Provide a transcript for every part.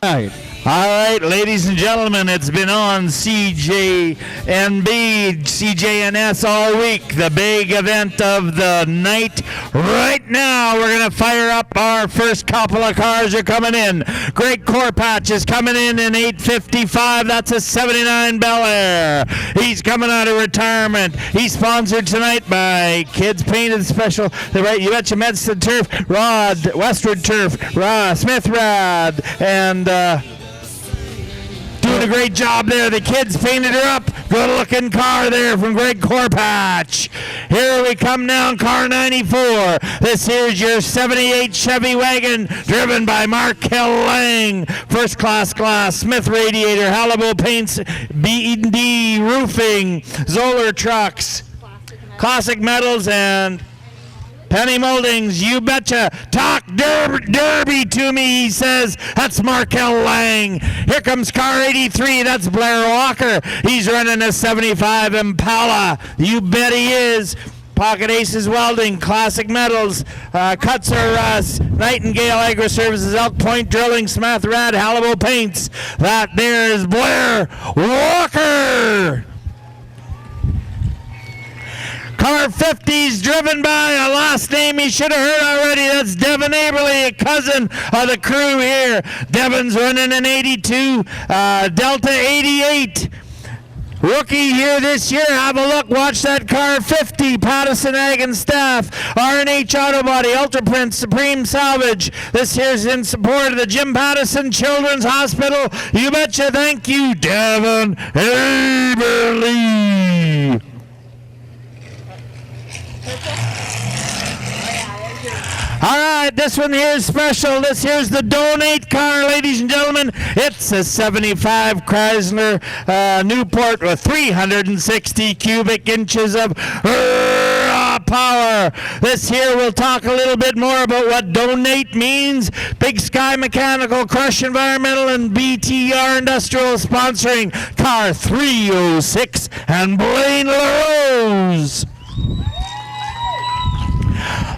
All right, ladies and gentlemen, it's been on CJNB, CJNS all week, the big event of the night. Right now, we're going to fire up our first couple of cars are coming in. Greg Corpatch is coming in 855. That's a 79 Bel Air. He's coming out of retirement. He's sponsored tonight by Kids Painted Special. You betcha Medicine Turf, Rod, Westwood Turf, Smith Rod, and doing a great job there. The kids painted her up. Good looking car there from Greg Corpatch. Here we come now, car 94. This here's your 78 Chevy wagon driven by Markel Lang. First class glass, Smith Radiator, Halibo Paints, B&D Roofing, Zoller Trucks, Classic Metals, and Penny Moldings. You betcha. Talk derby to me, he says. That's Markel Lang. Here comes car 83. That's Blair Walker. He's running a 75 Impala. You bet he is. Pocket Aces Welding, Classic Metals, Kutzer Russ, Nightingale Agri Services, Elk Point Drilling, Smith Rad, Halibo Paints. That there is Blair Walker. Car 50's driven by a last name you should have heard already. That's Devin Aberley, a cousin of the crew here. Devin's running an 82, Delta 88. Rookie here this year. Have a look. Watch that car 50. Patterson Ag and Staff. R&H Auto Body. Ultraprint. Supreme Salvage. This here's in support of the Jim Patterson Children's Hospital. You betcha. Thank you, Devin Aberley. All right, this one here is special. This here's the donate car, ladies and gentlemen. It's a 75 Chrysler Newport with 360 cubic inches of raw power. This here, we'll talk a little bit more about what donate means. Big Sky Mechanical, Crush Environmental, and BTR Industrial sponsoring car 306 and Blaine LaRose.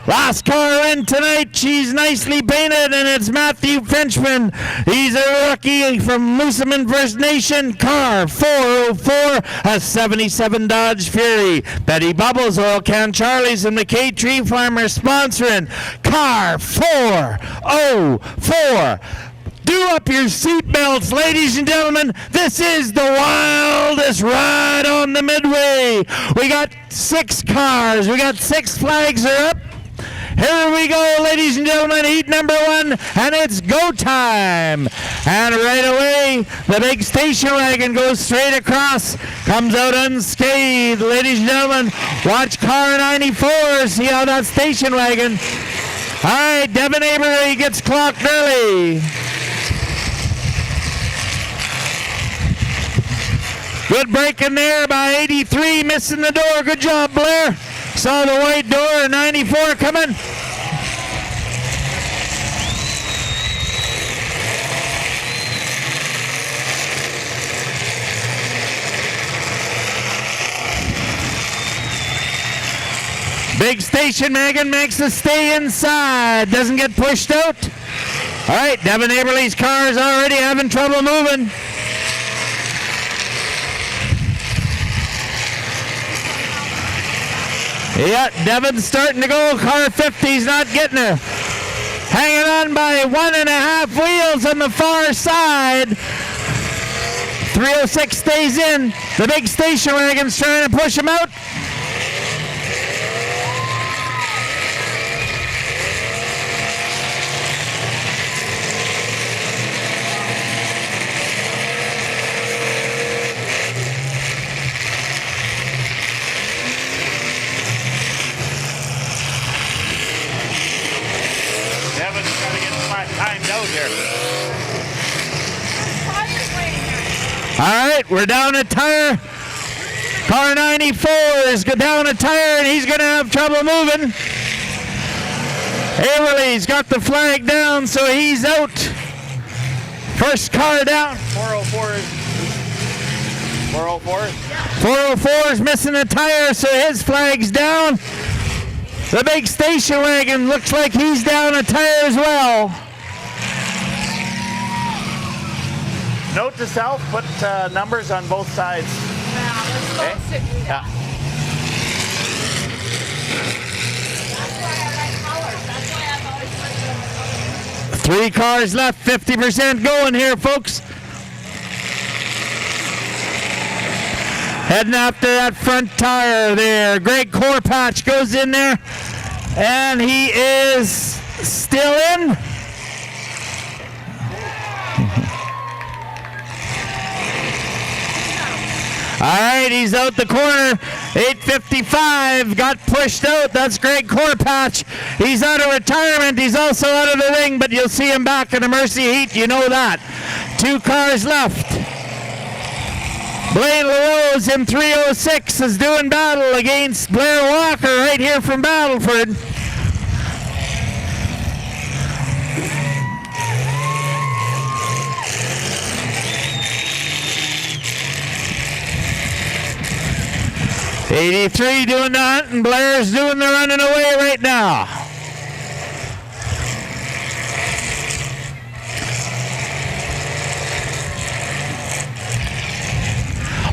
Last car in tonight, she's nicely painted, and it's Matthew Frenchman. He's a rookie from Moosomin First Nation. Car 404, a 77 Dodge Fury. Betty Bubbles, Oil Can Charlie's, and McKay Tree Farmer sponsoring car 404. Do up your seatbelts, ladies and gentlemen. This is the wildest ride on the Midway. We got 6 cars. We got 6 flags are up. Here we go, ladies and gentlemen, heat number 1, and it's go time. And right away, the big station wagon goes straight across, comes out unscathed. Ladies and gentlemen, watch car 94, see how that station wagon. All right, Devin Aberley gets clocked early. Good break in there by 83, missing the door. Good job, Blair. Saw the white door, 94 coming. Big station wagon makes the stay inside, doesn't get pushed out. All right, Devin Aberley's car is already having trouble moving. Yeah, Devin's starting to go. Car 50's not getting her. Hanging on by 1.5 wheels on the far side. 306 stays in. The big station wagon's trying to push him out. All right, we're down a tire. Car 94 is down a tire, and he's going to have trouble moving. Aberley's got the flag down, so he's out. First car down. 404 is missing a tire, so his flag's down. The big station wagon looks like he's down a tire as well. Note to self, put numbers on both sides. Okay? Yeah. That's why I like colors. That's why I've always put them. 3 cars left, 50% going here, folks. Heading after that front tire there. Greg Corpatch goes in there, and he is still in. All right, he's out the corner. 8:55, got pushed out. That's Greg Corpatch. He's out of retirement. He's also out of the ring, but you'll see him back in the Mercy Heat. You know that. 2 cars left. Blaine LaRose in 306 is doing battle against Blair Walker right here from Battleford. '83 doing the hunt, and Blair's doing the running away right now.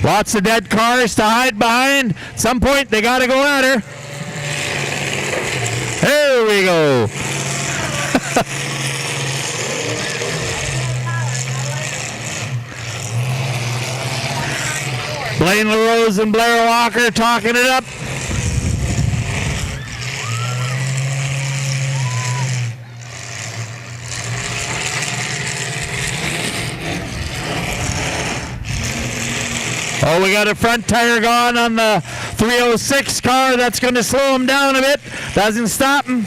Lots of dead cars to hide behind. At some point, they got to go at her. There we go. Blaine LaRose and Blair Walker talking it up. Oh, we got a front tire gone on the 306 car. That's going to slow him down a bit. Doesn't stop him.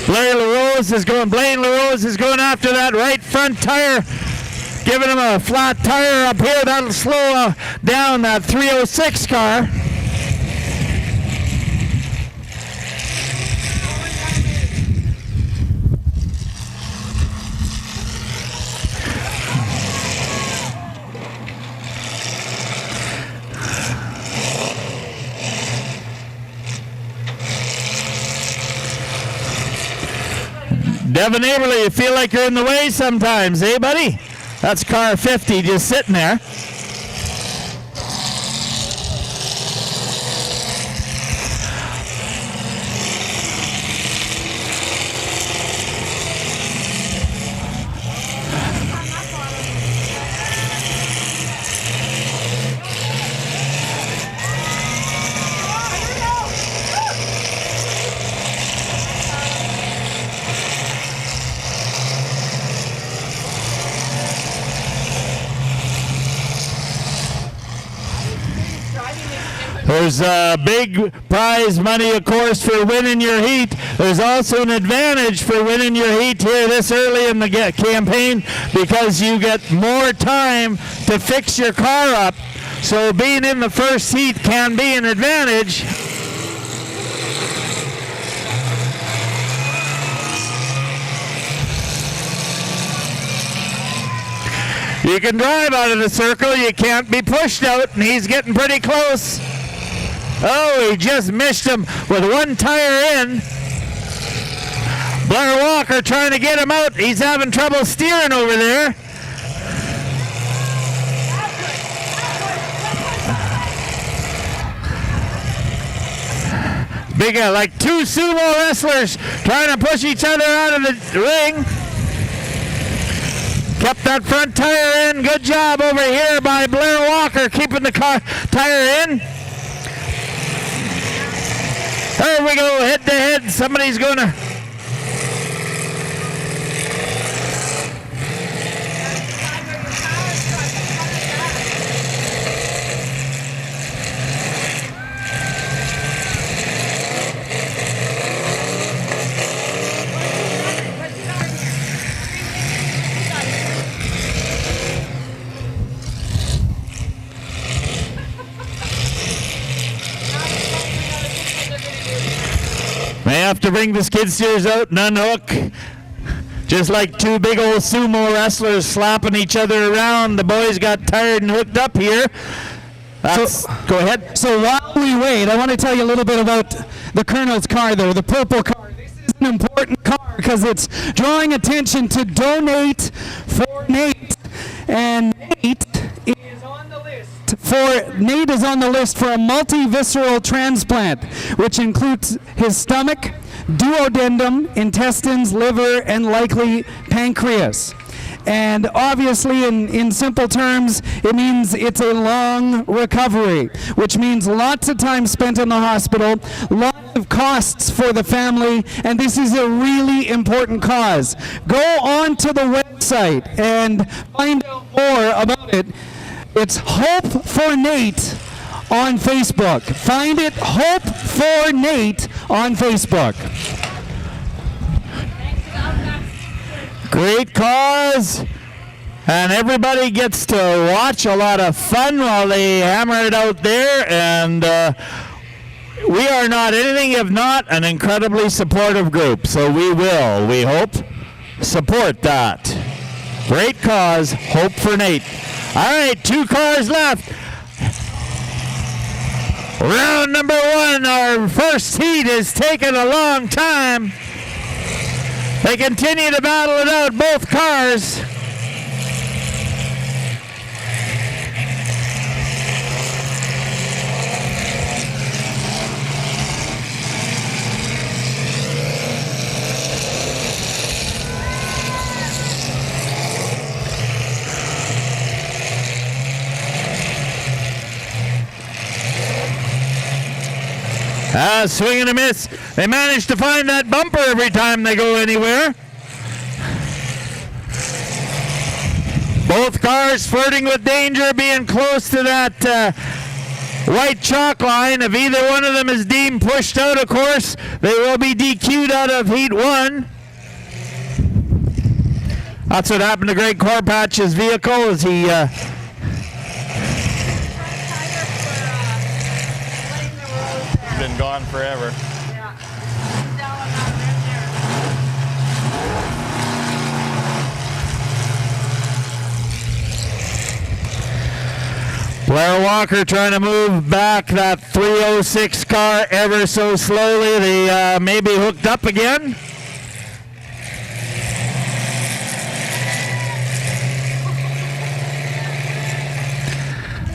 Blaine LaRose is going after that right front tire, giving him a flat tire up here. That'll slow down that 306 car. Devin Averly, you feel like you're in the way sometimes, eh, buddy? That's car 50 just sitting there. There's big prize money, of course, for winning your heat. There's also an advantage for winning your heat here this early in the campaign because you get more time to fix your car up. So being in the first heat can be an advantage. You can drive out of the circle. You can't be pushed out, and he's getting pretty close. Oh, he just missed him with one tire in. Blair Walker trying to get him out. He's having trouble steering over there. Big, like 2 sumo wrestlers trying to push each other out of the ring. Kept that front tire in. Good job over here by Blair Walker keeping the tire in. There we go, head to head. Somebody's going to... May have to bring the skid steers out and unhook. Just like 2 big old sumo wrestlers slapping each other around. The boys got tired and hooked up here. Go ahead. So while we wait, I want to tell you a little bit about the Colonel's car there, the purple car. This is an important car because it's drawing attention to donate for Nate. And Nate is on the list for a multi-visceral transplant, which includes his stomach, duodenum, intestines, liver, and likely pancreas. And obviously, in simple terms, it means it's a long recovery, which means lots of time spent in the hospital, lots of costs for the family, and this is a really important cause. Go on to the website and find out more about it. It's Hope for Nate on Facebook. Find it, Hope for Nate on Facebook. Great cause, and everybody gets to watch a lot of fun while they hammer it out there, and we are not anything if not an incredibly supportive group, so we hope, support that. Great cause, Hope for Nate. All right, 2 cars left. Round number 1, our first heat is taking a long time. They continue to battle it out, both cars. Swing and a miss. They manage to find that bumper every time they go anywhere. Both cars flirting with danger, being close to that white chalk line. If either one of them is deemed pushed out, of course, they will be DQ'd out of Heat 1. That's what happened to Greg Corpatch's vehicle as he... been gone forever. Yeah. Down on that right there. Blair Walker trying to move back that 306 car ever so slowly. They may be hooked up again.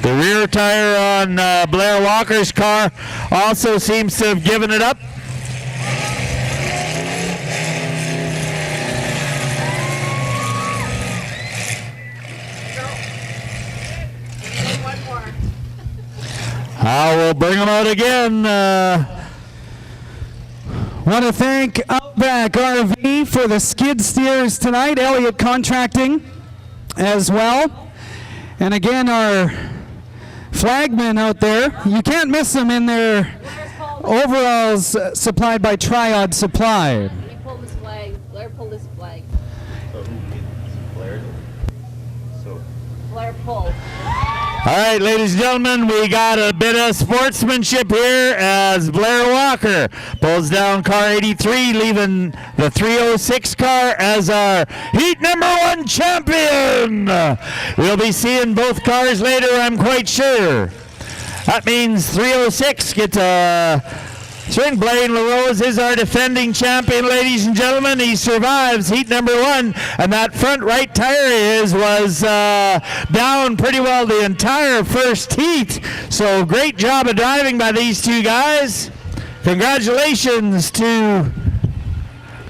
The rear tire on Blair Walker's car also seems to have given it up. One more. We'll bring them out again. Want to thank Outback RV for the skid steers tonight, Elliott Contracting as well. And again, our flagmen out there, you can't miss them in their overalls supplied by Triad Supply. Let me pull this flag. Blair, pull this flag. Blair, pull. All right, ladies and gentlemen, we got a bit of sportsmanship here as Blair Walker pulls down car 83, leaving the 306 car as our heat number 1 champion. We'll be seeing both cars later, I'm quite sure. That means 306 gets a swing. Blaine LaRose is our defending champion, ladies and gentlemen. He survives heat number 1, and that front right tire was down pretty well the entire first heat. So great job of driving by these 2 guys. Congratulations to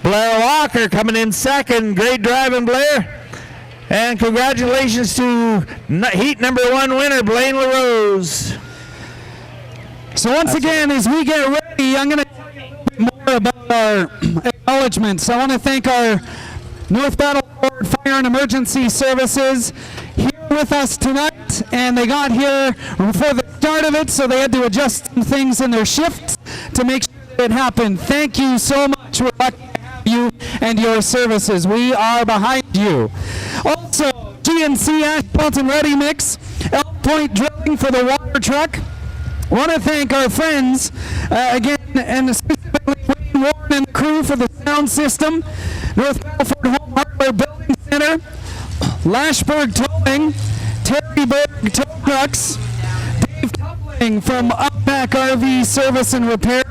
Blair Walker coming in second. Great driving, Blair. And congratulations to heat number 1 winner, Blaine LaRose. So once again, as we get ready, I'm going to tell you a little bit more about our acknowledgements. I want to thank our North Battleford Fire and Emergency Services here with us tonight, and they got here before the start of it, so they had to adjust some things in their shifts to make sure that it happened. Thank you so much. We're lucky to have you and your services. We are behind you. Also, GNC Asphalt and Ready Mix, Elk Point Drilling for the water truck. I want to thank our friends again, and specifically Wayne Warren and the crew for the sound system, North Battleford Home Hardware Building Center, Lashberg Towing, Terry Berg Tow Trucks, Dave Tupling from Outback RV Service and Repair.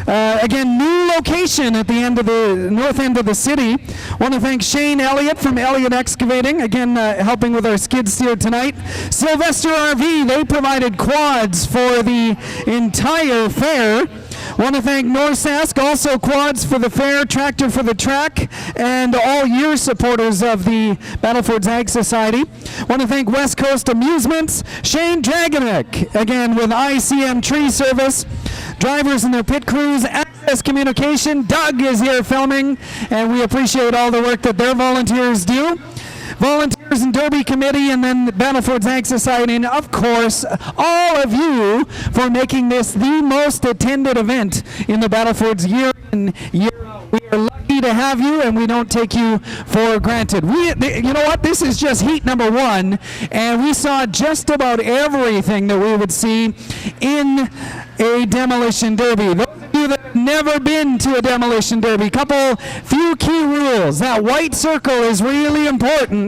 Again, new location at the end of the north end of the city. Want to thank Shane Elliott from Elliott Excavating, again helping with our skid steer tonight. Sylvester RV, they provided quads for the entire fair. Want to thank Norsask, also quads for the fair, tractor for the track, and all year supporters of the Battleford Ag Society. Want to thank West Coast Amusements, Shane Dragonek, again with ICM Tree Service, drivers and their pit crews, Access Communication, Doug is here filming, and we appreciate all the work that their volunteers do. Volunteers and Derby Committee, and then Battleford Ag Society, and of course, all of you for making this the most attended event in the Battleford's year in, year out. We are lucky to have you, and we don't take you for granted. You know what? This is just heat number one, and we saw just about everything that we would see in a demolition derby. Those of you that have never been to a demolition derby, few key rules. That white circle is really important.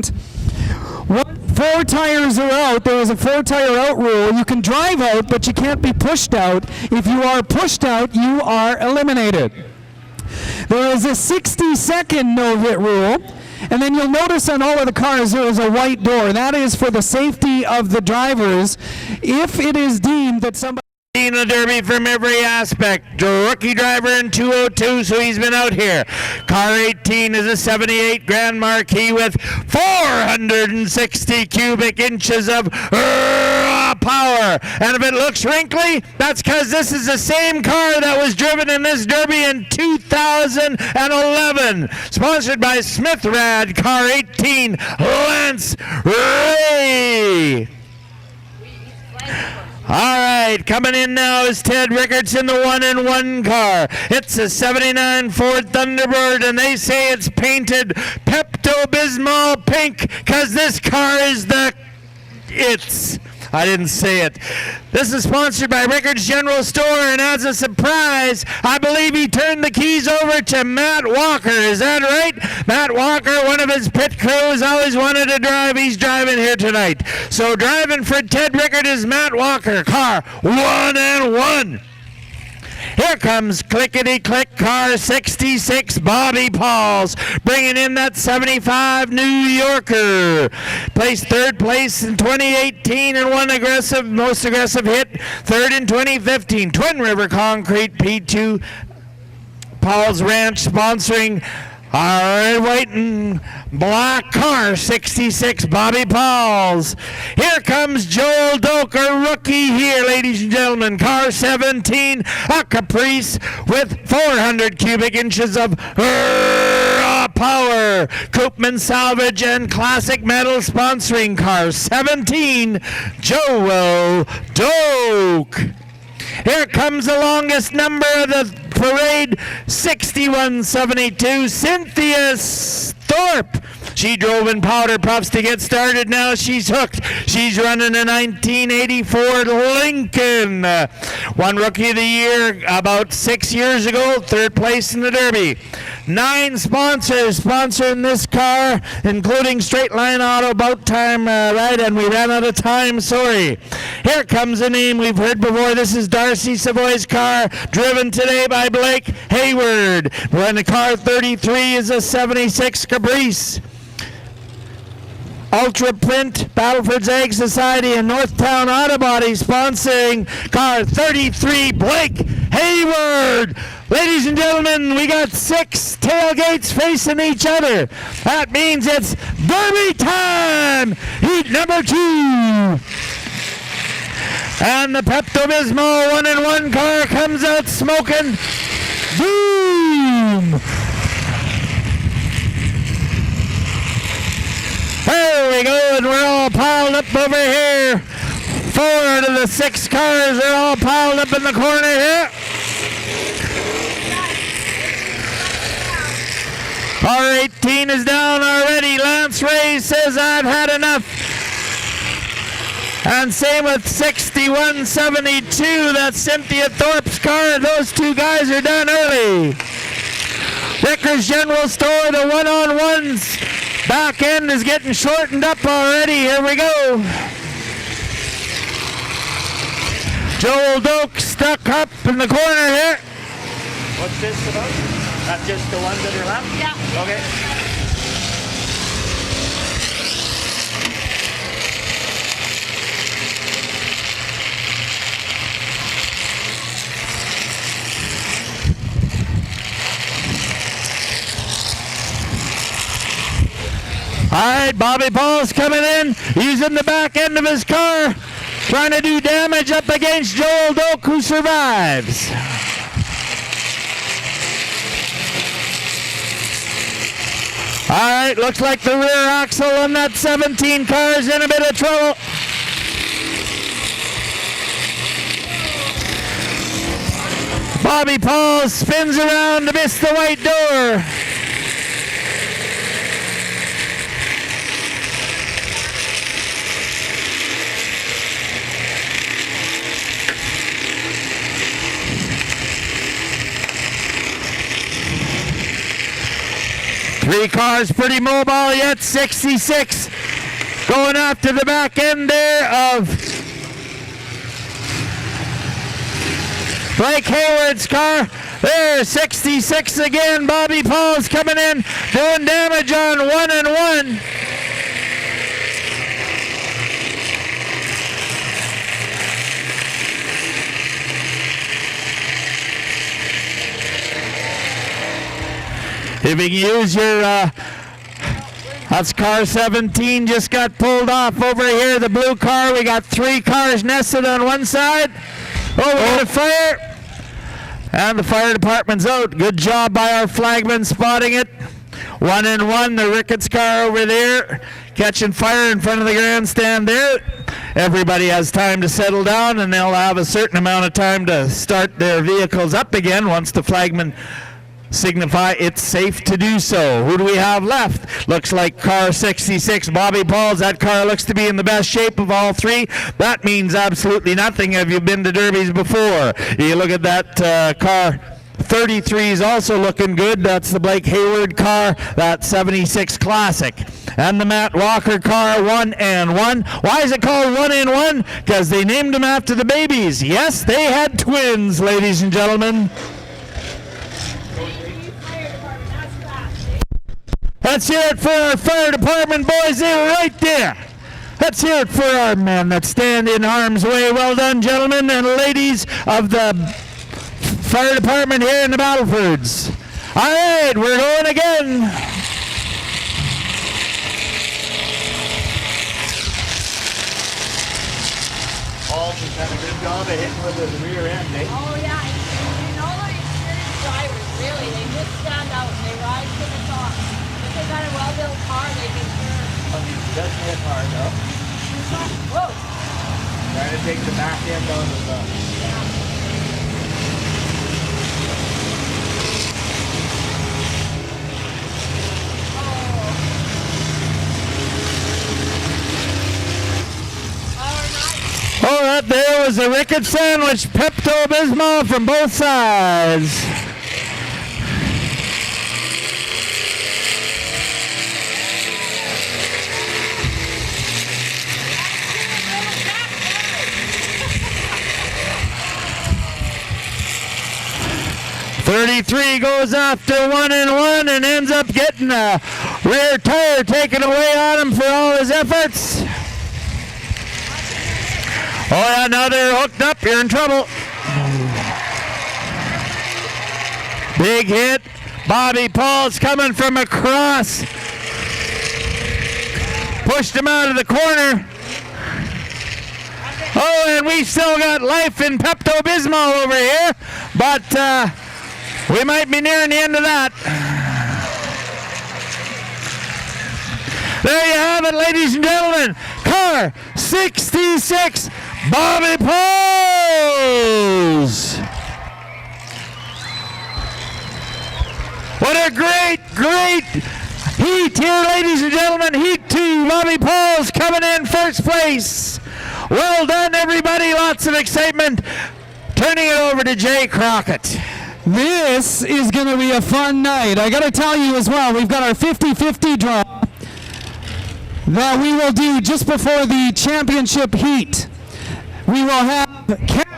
Once 4 tires are out, there is a 4-tire out rule. You can drive out, but you can't be pushed out. If you are pushed out, you are eliminated. There is a 60-second no-hit rule. And then you'll notice on all of the cars there is a white door. That is for the safety of the drivers. If it is deemed that somebody In the Derby from every aspect. Rookie driver in 202, so he's been out here. Car 18 is a 78 Grand Marquis with 460 cubic inches of raw power. And if it looks wrinkly, that's because this is the same car that was driven in this Derby in 2011. Sponsored by Smith Rad, Car 18, Lance Ray. All right, coming in now is Ted Rickards in the 1-in-1 car. It's a 79 Ford Thunderbird, and they say it's painted Pepto-Bismol pink because this car is I didn't say it. This is sponsored by Rickards General Store, and as a surprise, I believe he turned the keys over to Matt Walker. Is that right? Matt Walker, one of his pit crews, always wanted to drive. He's driving here tonight. So driving for Ted Rickard is Matt Walker, car 1-in-1. Here comes clickety-click car 66 Bobby Pauls, bringing in that 75 New Yorker. Placed third place in 2018 and one most aggressive hit. Third in 2015. Twin River Concrete P2 Paul's Ranch sponsoring our white and black car 66 Bobby Pauls. Here comes Joel Doak, a rookie here, ladies and gentlemen. Car 17, a Caprice with 400 cubic inches of raw power. Koopman Salvage and Classic Metal sponsoring car 17, Joel Doak. Here comes the longest number of the parade, 6172, Cynthia Thorpe. She drove in powder puffs to get started. Now she's hooked. She's running a 1984 Lincoln. Won Rookie of the Year about 6 years ago, third place in the Derby. 9 sponsors sponsoring this car, including Straight Line Auto, About Time Ride, and we ran out of time, sorry. Here comes a name we've heard before. This is Darcy Savoy's car, driven today by Blake Hayward. When the car 33 is a 76 Caprice. Ultra Print, Battleford's Ag Society, and Northtown Auto Body sponsoring car 33, Blake Hayward. Ladies and gentlemen, we got 6 tailgates facing each other. That means it's Derby time, heat number 2. And the Pepto-Bismol 1-in-1 car comes out smoking. Boom! There we go, and we're all piled up over here. 4 out of the 6 cars are all piled up in the corner here. Car 18 is down already. Lance Ray says, I've had enough. And same with 6172, that's Cynthia Thorpe's car. Those 2 guys are done early. Rickards General Store, the 1-on-1s. Back end is getting shortened up already. Here we go. Joel Doak stuck up in the corner here. What's this about? That's just the ones that are left? Yeah. Okay. All right, Bobby Paul's coming in, using the back end of his car, trying to do damage up against Joel Doak, who survives. All right, looks like the rear axle on that 17 car is in a bit of trouble. Bobby Paul spins around to miss the white door. Three cars pretty mobile yet, 66 going after the back end there of Blake Hayward's car. There, 66 again. Bobby Paul's coming in, doing damage on 1 and 1. If you can use your, that's car 17 just got pulled off over here, the blue car. We got 3 cars nested on one side. Oh, we got a fire. And the fire department's out. Good job by our flagman spotting it. 1 and 1, the Ricketts car over there, catching fire in front of the grandstand there. Everybody has time to settle down, and they'll have a certain amount of time to start their vehicles up again once the flagman signify it's safe to do so. Who do we have left? Looks like car 66, Bobby Paul's. That car looks to be in the best shape of all 3. That means absolutely nothing. Have you been to derbies before? You look at that car 33 is also looking good. That's the Blake Hayward car, that 76 Classic. And the Matt Walker car, 1 and 1. Why is it called 1 and 1? Because they named them after the babies. Yes, they had twins, ladies and gentlemen. Let's hear it for our fire department boys. They're right there. Let's hear it for our men that stand in harm's way. Well done, gentlemen and ladies of the fire department here in the Battlefords. All right, we're going again. Paul has done a good job of hitting with his rear end, eh? Oh, yeah. You know the experienced drivers, really, they just stand out and they rise to the top. If they got a well-built car, they can turn. I mean, he doesn't hit hard, though. Whoa. Trying to take the back end out of the... Oh, that there was a Ricketts sandwich, Pepto-Bismol from both sides. .33 goes after 1 and 1 and ends up getting a rear tire taken away on him for all his efforts. Oh yeah, now they're hooked up. You're in trouble. Big hit. Bobby Paul's coming from across. Pushed him out of the corner. Oh, and we still got life in Pepto-Bismol over here, but we might be nearing the end of that. There you have it, ladies and gentlemen. Car 66, Bobby Pauls. What a great, great heat here, ladies and gentlemen. Heat 2, Bobby Pauls coming in first place. Well done, everybody. Lots of excitement. Turning it over to Jay Crockett. This is going to be a fun night. I got to tell you as well, we've got our 50-50 draw that we will do just before the championship heat. We will have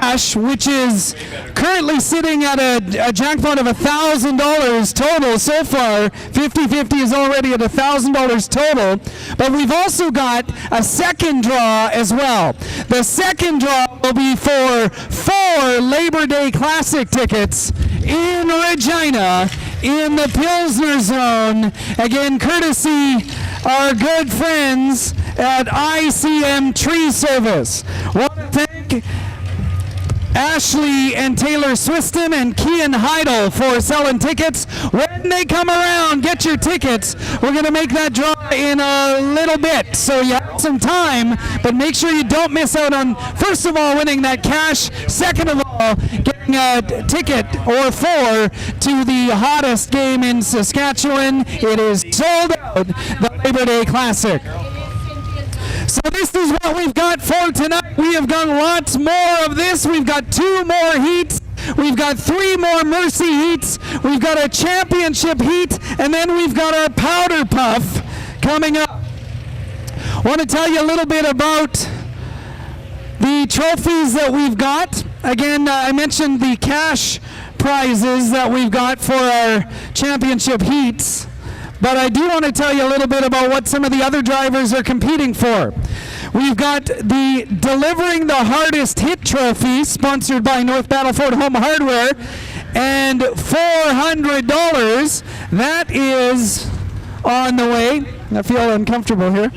cash, which is currently sitting at a jackpot of $1,000 total so far. 50-50 is already at $1,000 total. But we've also got a second draw as well. The second draw will be for 4 Labor Day Classic tickets in Regina in the Pilsner Zone. Again, courtesy our good friends at ICM Tree Service. Want to thank Ashley and Taylor Swiston and Kian Heidel for selling tickets. When they come around, get your tickets. We're going to make that draw in a little bit, so you have some time, but make sure you don't miss out on, first of all, winning that cash, second of all, getting a ticket or 4 to the hottest game in Saskatchewan. It is sold out, the Labor Day Classic. So this is what we've got for tonight. We have got lots more of this. We've got 2 more heats. We've got 3 more Mercy heats. We've got a championship heat, and then we've got our Powder Puff coming up. I want to tell you a little bit about the trophies that we've got. Again, I mentioned the cash prizes that we've got for our championship heats. But I do want to tell you a little bit about what some of the other drivers are competing for. We've got the Delivering the Hardest Hit trophy, sponsored by North Battleford Home Hardware, and $400. That is on the way. I feel uncomfortable here.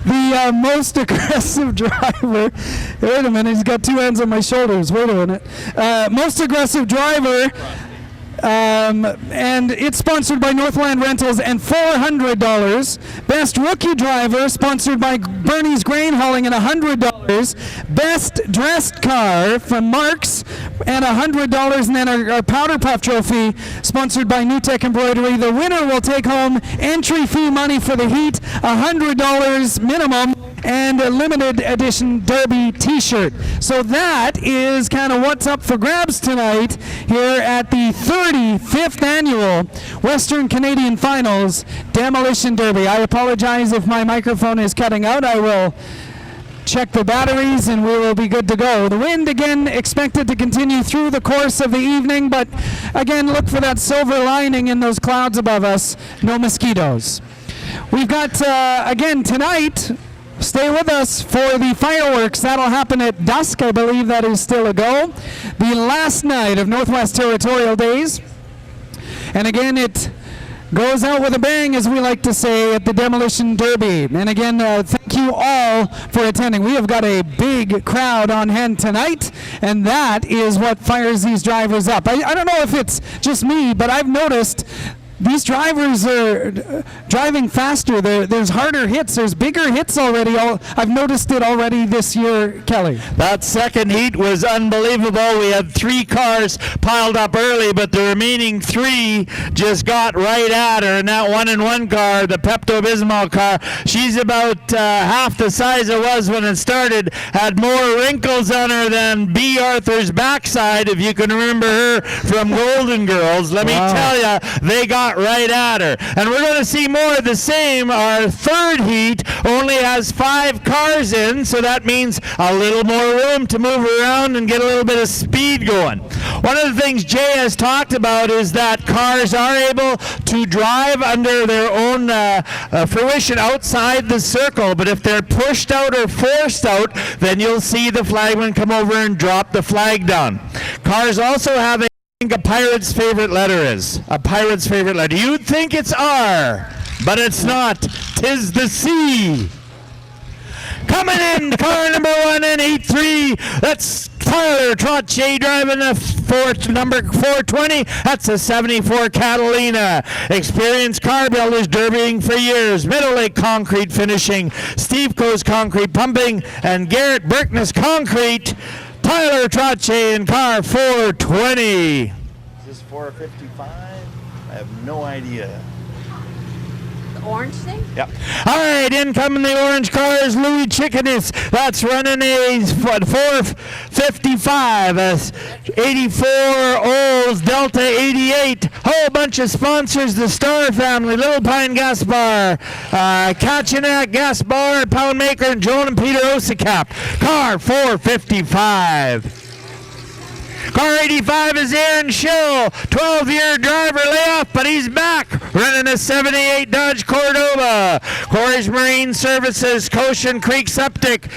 The most aggressive driver. Wait a minute, he's got 2 hands on my shoulders. Wait a minute. Most aggressive driver. And it's sponsored by Northland Rentals and $400. Best Rookie Driver, sponsored by Bernie's Grain Hauling, and $100. Best Dressed Car from Marks and $100. And then our Powder Puff Trophy, sponsored by New Tech Embroidery. The winner will take home entry fee money for the heat, $100 minimum, and a limited edition Derby t-shirt. So that is kind of what's up for grabs tonight here at the 35th annual Western Canadian Finals Demolition Derby. I apologize if my microphone is cutting out. I will check the batteries and we will be good to go. The wind again expected to continue through the course of the evening, but again, look for that silver lining in those clouds above us. No mosquitoes. We've got again tonight, stay with us for the fireworks. That'll happen at dusk. I believe that is still a go. The last night of Northwest Territorial Days. And again, it goes out with a bang, as we like to say, at the Demolition Derby. And again, thank you all for attending. We have got a big crowd on hand tonight, and that is what fires these drivers up. I don't know if it's just me, but I've noticed these drivers are driving faster. There's harder hits. There's bigger hits already. I've noticed it already this year, Kelly. That second heat was unbelievable. We had 3 cars piled up early, but the remaining 3 just got right at her. And that 1-in-1 car, the Pepto-Bismol car, she's about half the size it was when it started, had more wrinkles on her than B. Arthur's backside, if you can remember her from Golden Girls. Let me tell you, they got right at her. And we're going to see more of the same. Our third heat only has 5 cars in, so that means a little more room to move around and get a little bit of speed going. One of the things Jay has talked about is that cars are able to drive under their own fruition outside the circle, but if they're pushed out or forced out, then you'll see the flagman come over and drop the flag down. Cars also have a pirate's favorite letter is. A pirate's favorite letter. You'd think it's R, but it's not. 'Tis the C. Coming in, car number 1 in 8-3. That's Tyler Trottier driving a number 420. That's a 74 Catalina. Experienced car builders derbying for years. Middle Lake Concrete Finishing, Steve Coe's Concrete Pumping, and Garrett Berkness Concrete. Tyler Trottier in car 420. Is this 455? I have no idea. the orange thing? Yep. All right, in coming the orange car is Louis Chickanis. That's running a 455, 84 Olds Delta 88. Whole bunch of sponsors, the Star family, Little Pine Gas Bar, Kachinak Gas Bar, Pound Maker, and Joan and Peter Osicap. Car 455. Car 85 is Aaron Schill, 12-year driver layoff, but he's back, running a 78 Dodge Cordova. Corey's Marine Services, Cochin Creek Septic,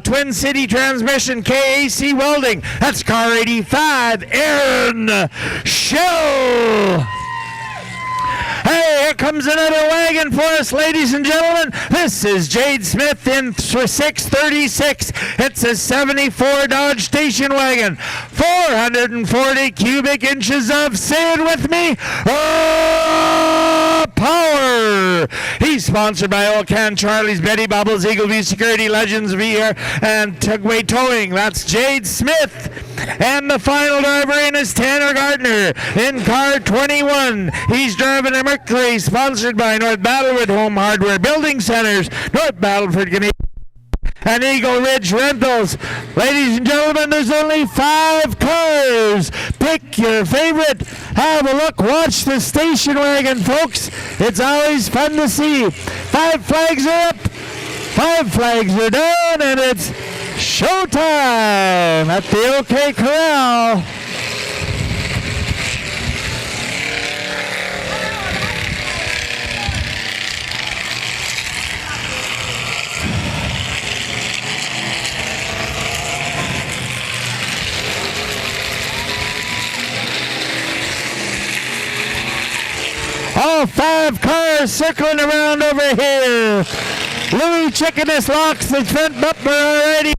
Twin City Transmission, KAC Welding. That's car 85, Aaron Schill. Hey, here comes another wagon for us, ladies and gentlemen. This is Jade Smith in 636. It's a 74 Dodge station wagon. 440 cubic inches of, say it with me, power. He's sponsored by Old Can Charlie's, Betty Bubbles, Eagle View Security, Legends VR, and Tugway Towing. That's Jade Smith. And the final driver in is Tanner Gardner in car 21. He's driving a Mercury, sponsored by North Battleford Home Hardware Building Centers, North Battleford, and Eagle Ridge Rentals. Ladies and gentlemen, there's only 5 cars. Pick your favorite. Have a look. Watch the station wagon, folks. It's always fun to see. 5 flags are up. 5 flags are down, and it's showtime at the OK Corral. All 5 cars circling around over here. Louis Chickanis locks the front bumper already.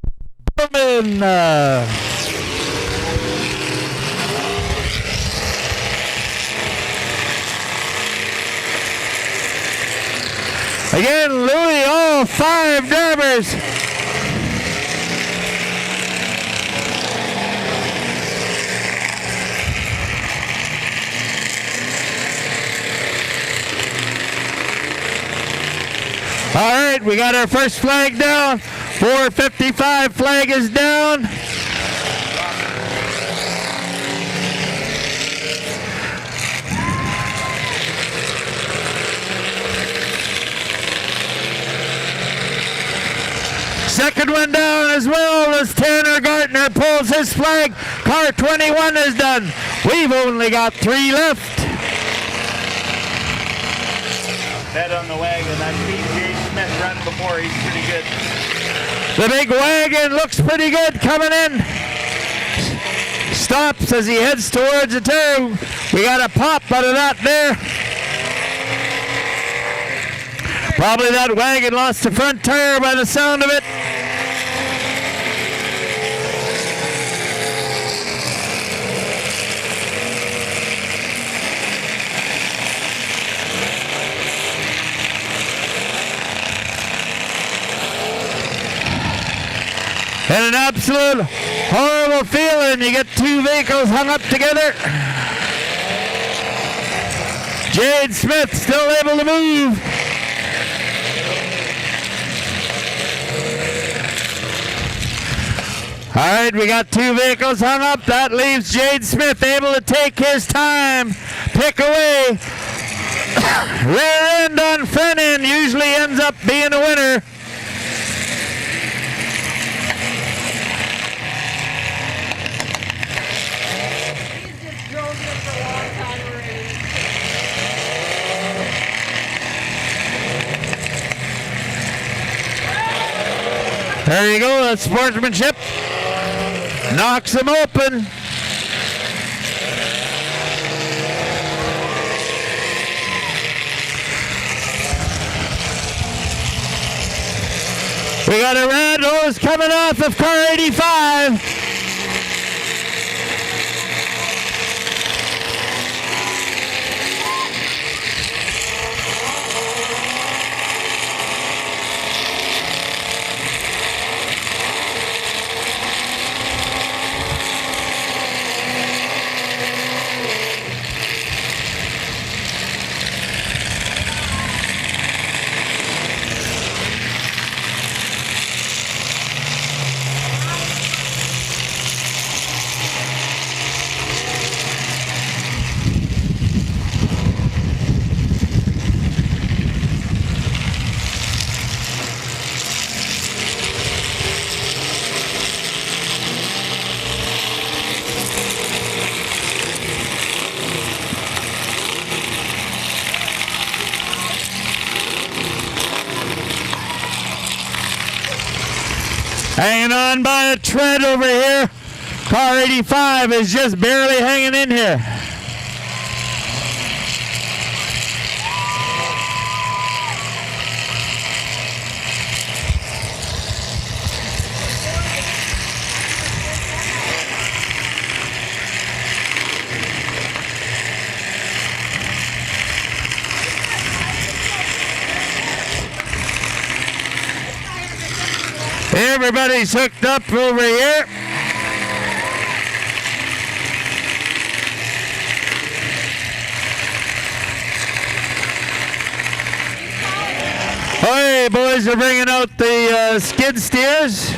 Again, Louis, all 5 drivers. All right, we got our first flag down. 455 flag is down. Second one down as well as Tanner Gardner pulls his flag. Car 21 is done. We've only got 3 left. Head on the wagon. I've seen Jade Smith run before. He's pretty good. The big wagon looks pretty good coming in. Stops as he heads towards the turn. We got a pop out of that there. Probably that wagon lost the front tire by the sound of it. And an absolute horrible feeling. You get 2 vehicles hung up together. Jade Smith still able to move. All right, we got 2 vehicles hung up. That leaves Jade Smith able to take his time, pick away. Rear end on front end usually ends up being a winner. There you go, that's sportsmanship. Knocks him open. We got a red hose coming off of car 85. Hanging on by a tread over here. Car 85 is just barely hanging in here. Everybody's hooked up over here. Hey, boys are bringing out the skid steers.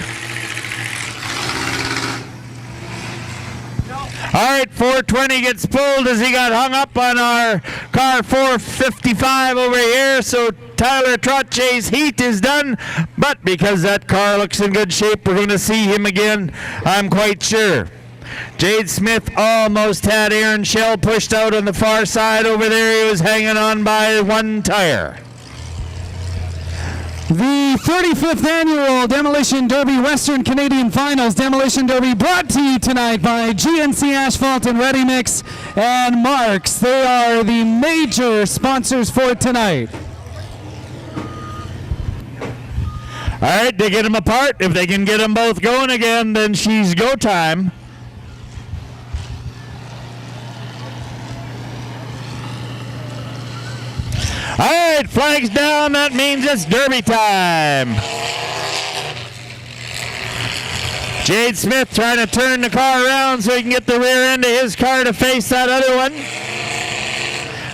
All right, 420 gets pulled as he got hung up on our car 455 over here. So Tyler Trotché's heat is done, but because that car looks in good shape, we're going to see him again, I'm quite sure. Jade Smith almost had Aaron Shell pushed out on the far side over there. He was hanging on by one tire. The 35th Annual Demolition Derby Western Canadian Finals Demolition Derby brought to you tonight by GNC Asphalt and Ready Mix and Marks. They are the major sponsors for tonight. All right, they get them apart. If they can get them both going again, then she's go time. All right, flags down. That means it's derby time. Jade Smith trying to turn the car around so he can get the rear end of his car to face that other one.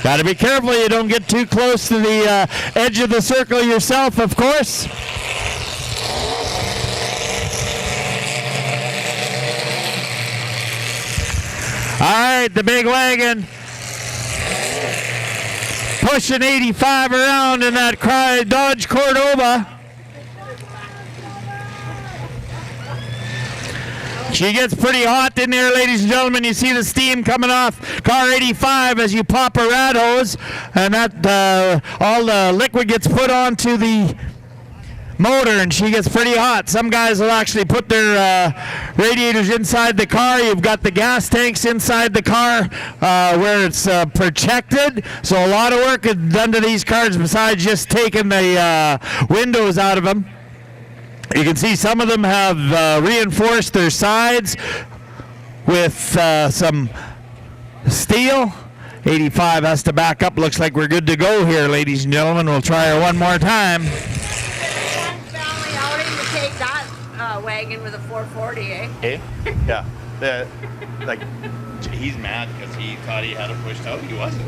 Got to be careful you don't get too close to the edge of the circle yourself, of course. All right, the big wagon pushing 85 around in that Dodge Cordova. She gets pretty hot in there, ladies and gentlemen. You see the steam coming off car 85 as you pop a rat hose, and that all the liquid gets put onto the motor, and she gets pretty hot. Some guys will actually put their radiators inside the car. You've got the gas tanks inside the car where it's protected. So a lot of work is done to these cars besides just taking the windows out of them. You can see some of them have reinforced their sides with some steel. 85 has to back up. Looks like we're good to go here, ladies and gentlemen. We'll try her one more time. Family outing to take that wagon with a 440, eh? Hey? Yeah. He's mad because he thought he had it pushed out. He wasn't.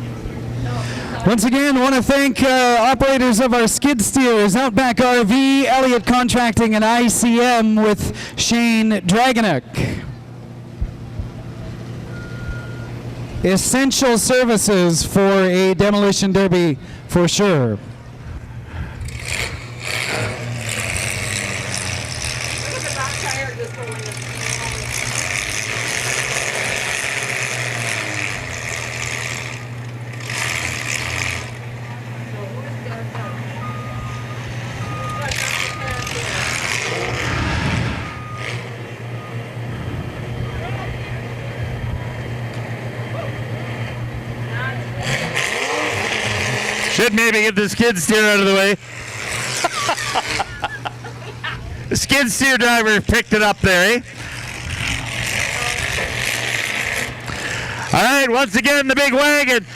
Once again, I want to thank operators of our skid steers, Outback RV, Elliott Contracting, and ICM with Shane Dragonek. Essential services for a demolition derby for sure. Should maybe get the skid steer out of the way. The skid steer driver picked it up there, eh? All right, once again, the big wagon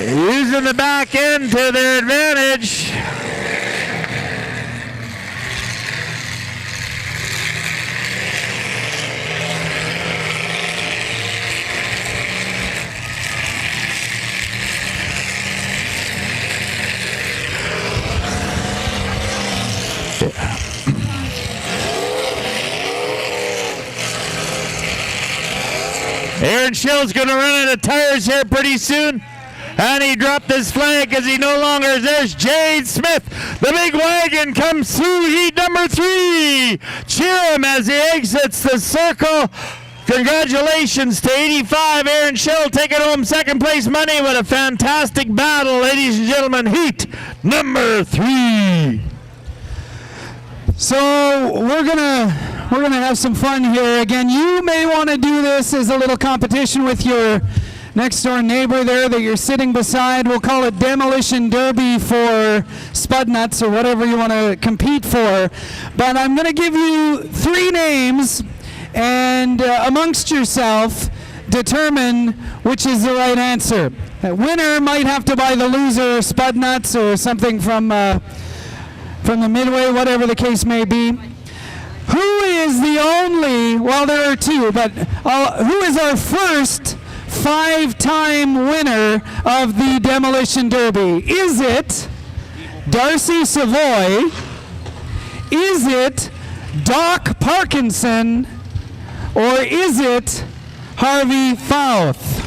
using the back end to their advantage. Aaron Schill's going to run out of tires here pretty soon. And he dropped his flag because he no longer is. There's Jade Smith. The big wagon comes through heat number 3. Cheer him as he exits the circle. Congratulations to 85. Aaron Schill taking home second place money with a fantastic battle, ladies and gentlemen. Heat number 3. So we're gonna have some fun here. Again, you may want to do this as a little competition with your next door neighbor there that you're sitting beside. We'll call it Demolition Derby for Spud Nuts or whatever you want to compete for. But I'm going to give you 3 names, and amongst yourself, determine which is the right answer. A winner might have to buy the loser Spud Nuts or something from the Midway, whatever the case may be. Who is the only, well, there are 2, but who is our first 5-time winner of the Demolition Derby? Is it Darcy Savoy? Is it Doc Parkinson? Or is it Harvey Fouth?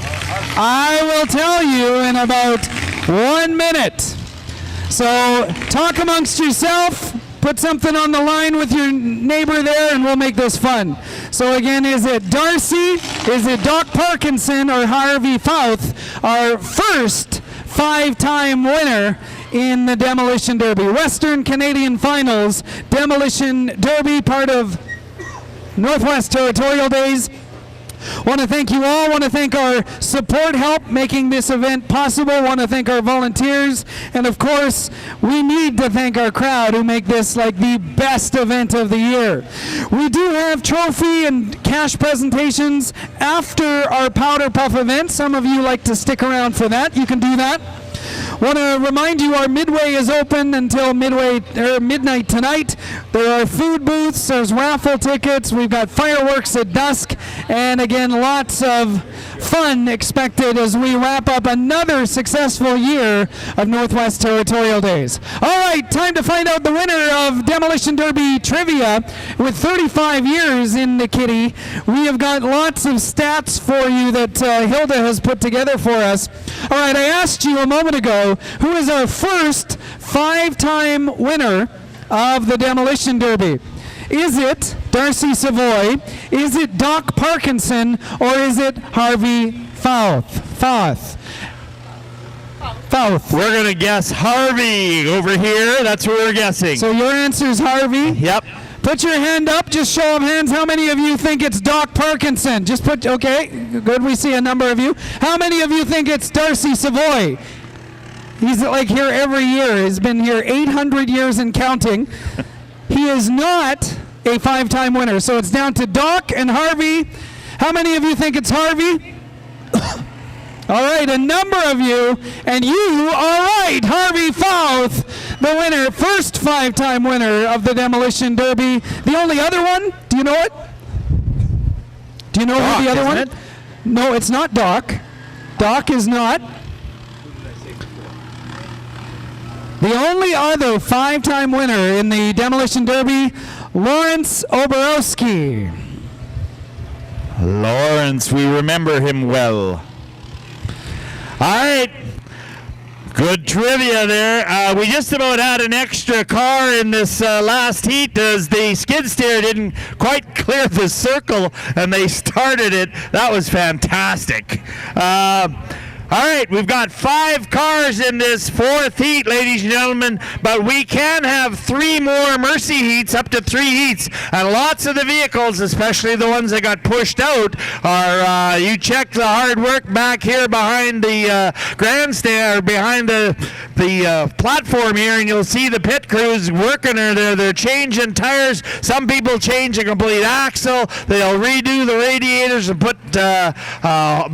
I will tell you in about 1 minute. So talk amongst yourself, put something on the line with your neighbor there, and we'll make this fun. So again, is it Darcy, is it Doc Parkinson, or Harvey Fouth, our first 5-time winner in the Demolition Derby? Western Canadian Finals, Demolition Derby, part of Northwest Territorial Days. Want to thank you all. Want to thank our support help making this event possible. Want to thank our volunteers. And of course, we need to thank our crowd who make this like the best event of the year. We do have trophy and cash presentations after our Powder Puff event. Some of you like to stick around for that. You can do that. Want to remind you our Midway is open until midnight tonight. There are food booths, there's raffle tickets, we've got fireworks at dusk, and again, lots of fun expected as we wrap up another successful year of Northwest Territorial Days. All right, time to find out the winner of Demolition Derby Trivia. With 35 years in the kitty, we have got lots of stats for you that Hilda has put together for us. All right, I asked you a moment ago, who is our first 5-time winner of the Demolition Derby? Is it Darcy Savoy? Is it Doc Parkinson? Or is it Harvey Fouth? We're going to guess Harvey over here. That's what we're guessing. So your answer is Harvey? Yep. Put your hand up. Just show of hands. How many of you think it's Doc Parkinson? Just put, okay, good. We see a number of you. How many of you think it's Darcy Savoy? He's like here every year. He's been here 800 years and counting. He is not a 5-time winner. So it's down to Doc and Harvey. How many of you think it's Harvey? All right, a number of you, and you are right. Harvey Fouth, the winner, first 5-time winner of the Demolition Derby. The only other one, do you know it? Do you know Doc, who the other one? it? No, it's not Doc. Doc is not. The only other 5-time winner in the Demolition Derby, Lawrence Oborowski. Lawrence, we remember him well. All right. Good trivia there. We just about had an extra car in this last heat as the skid steer didn't quite clear the circle and they started it. That was fantastic. All right, we've got 5 cars in this 4th heat, ladies and gentlemen, but we can have 3 more Mercy heats, up to 3 heats, and lots of the vehicles, especially the ones that got pushed out, are, you check the hard work back here behind the grandstand, or behind the platform here, and you'll see the pit crews working there. They're changing tires. Some people change a complete axle. They'll redo the radiators and put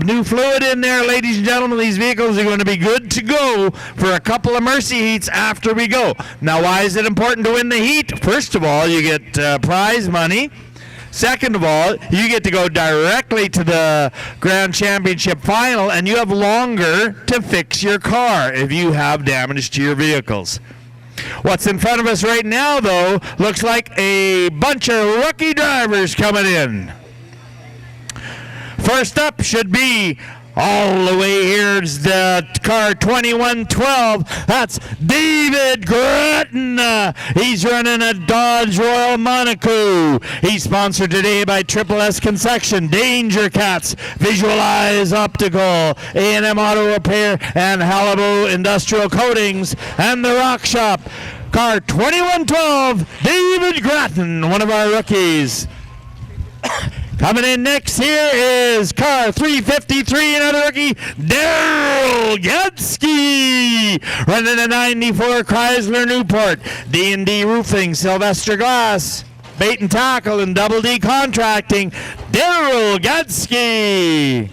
new fluid in there, ladies and gentlemen. These vehicles are going to be good to go for a couple of Mercy heats after we go. Now, why is it important to win the heat? First of all, you get prize money. Second of all, you get to go directly to the Grand Championship final, and you have longer to fix your car if you have damage to your vehicles. What's in front of us right now, though, looks like a bunch of rookie drivers coming in. First up should be all the way here's the car 2112. That's David Gratton. He's running a Dodge Royal Monaco. He's sponsored today by Triple S Construction, Danger Cats, Visualize Optical, A&M Auto Repair, and Halibu Industrial Coatings, and the Rock Shop. car 2112, David Grattan, one of our rookies. Coming in next here is car 353, another rookie, Daryl Gadsky. Running a 94 Chrysler Newport, D&D Roofing, Sylvester Glass, Bait and Tackle, and Double D Contracting, Daryl Gadsky.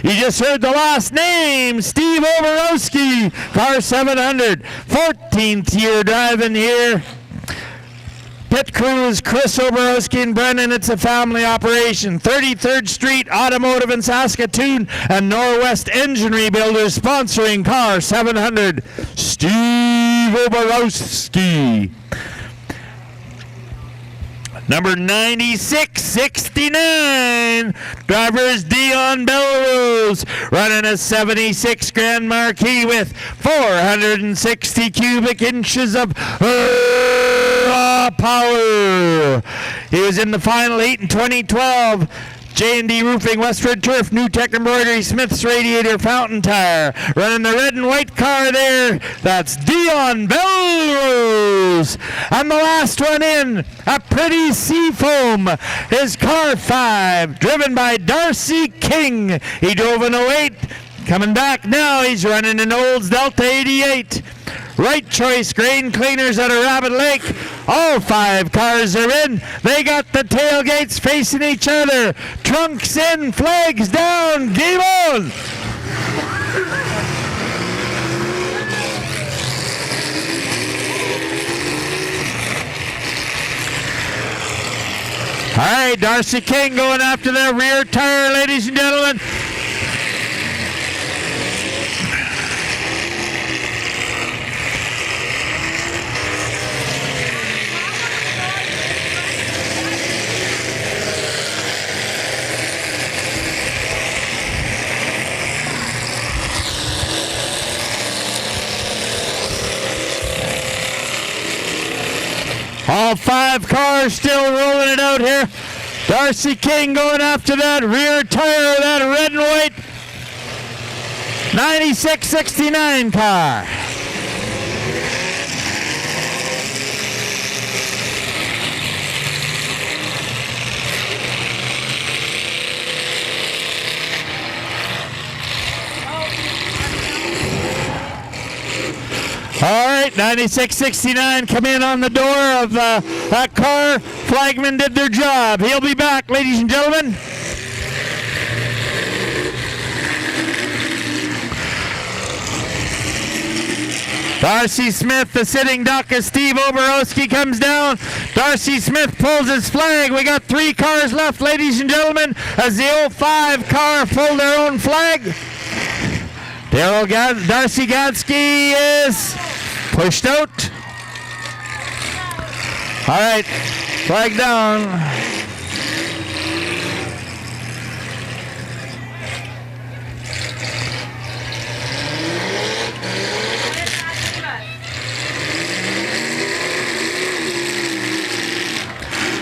You just heard the last name, Steve Oborowski, car 700, 14th year driving here. Pit crew is Chris Oborowski and Brennan. It's a family operation. 33rd Street Automotive in Saskatoon and Norwest Engine Rebuilders sponsoring car 700, Steve Oborowski. Number 9669, driver is Dion Belrose, running a 76 Grand Marquis with 460 cubic inches of raw power. He was in the final 8 in 2012. J&D Roofing, Westwood Turf, New Tech Embroidery, Smith's Radiator, Fountain Tire. Running the red and white car there, that's Dion Belrose. And the last one in, a Pretty Seafoam, is car 5, driven by Darcy King. He drove an 08. Coming back now, he's running an Olds Delta 88. Right Choice Grain Cleaners out of Rabbit Lake. All 5 cars are in. They got the tailgates facing each other. Trunks in, flags down, game on! All right, Darcy King going after the rear tire, ladies and gentlemen. All 5 cars still rolling it out here. Darcy King going after that rear tire of that red and white 9669 car. All right, 9669 come in on the door of that car. Flagmen did their job. He'll be back, ladies and gentlemen. Darcy Smith, the sitting duck as Steve Oborowski comes down. Darcy Smith pulls his flag. We got 3 cars left, ladies and gentlemen, as the 05 car pulled their own flag. Darcy Gadsky is pushed out. All right, flag down.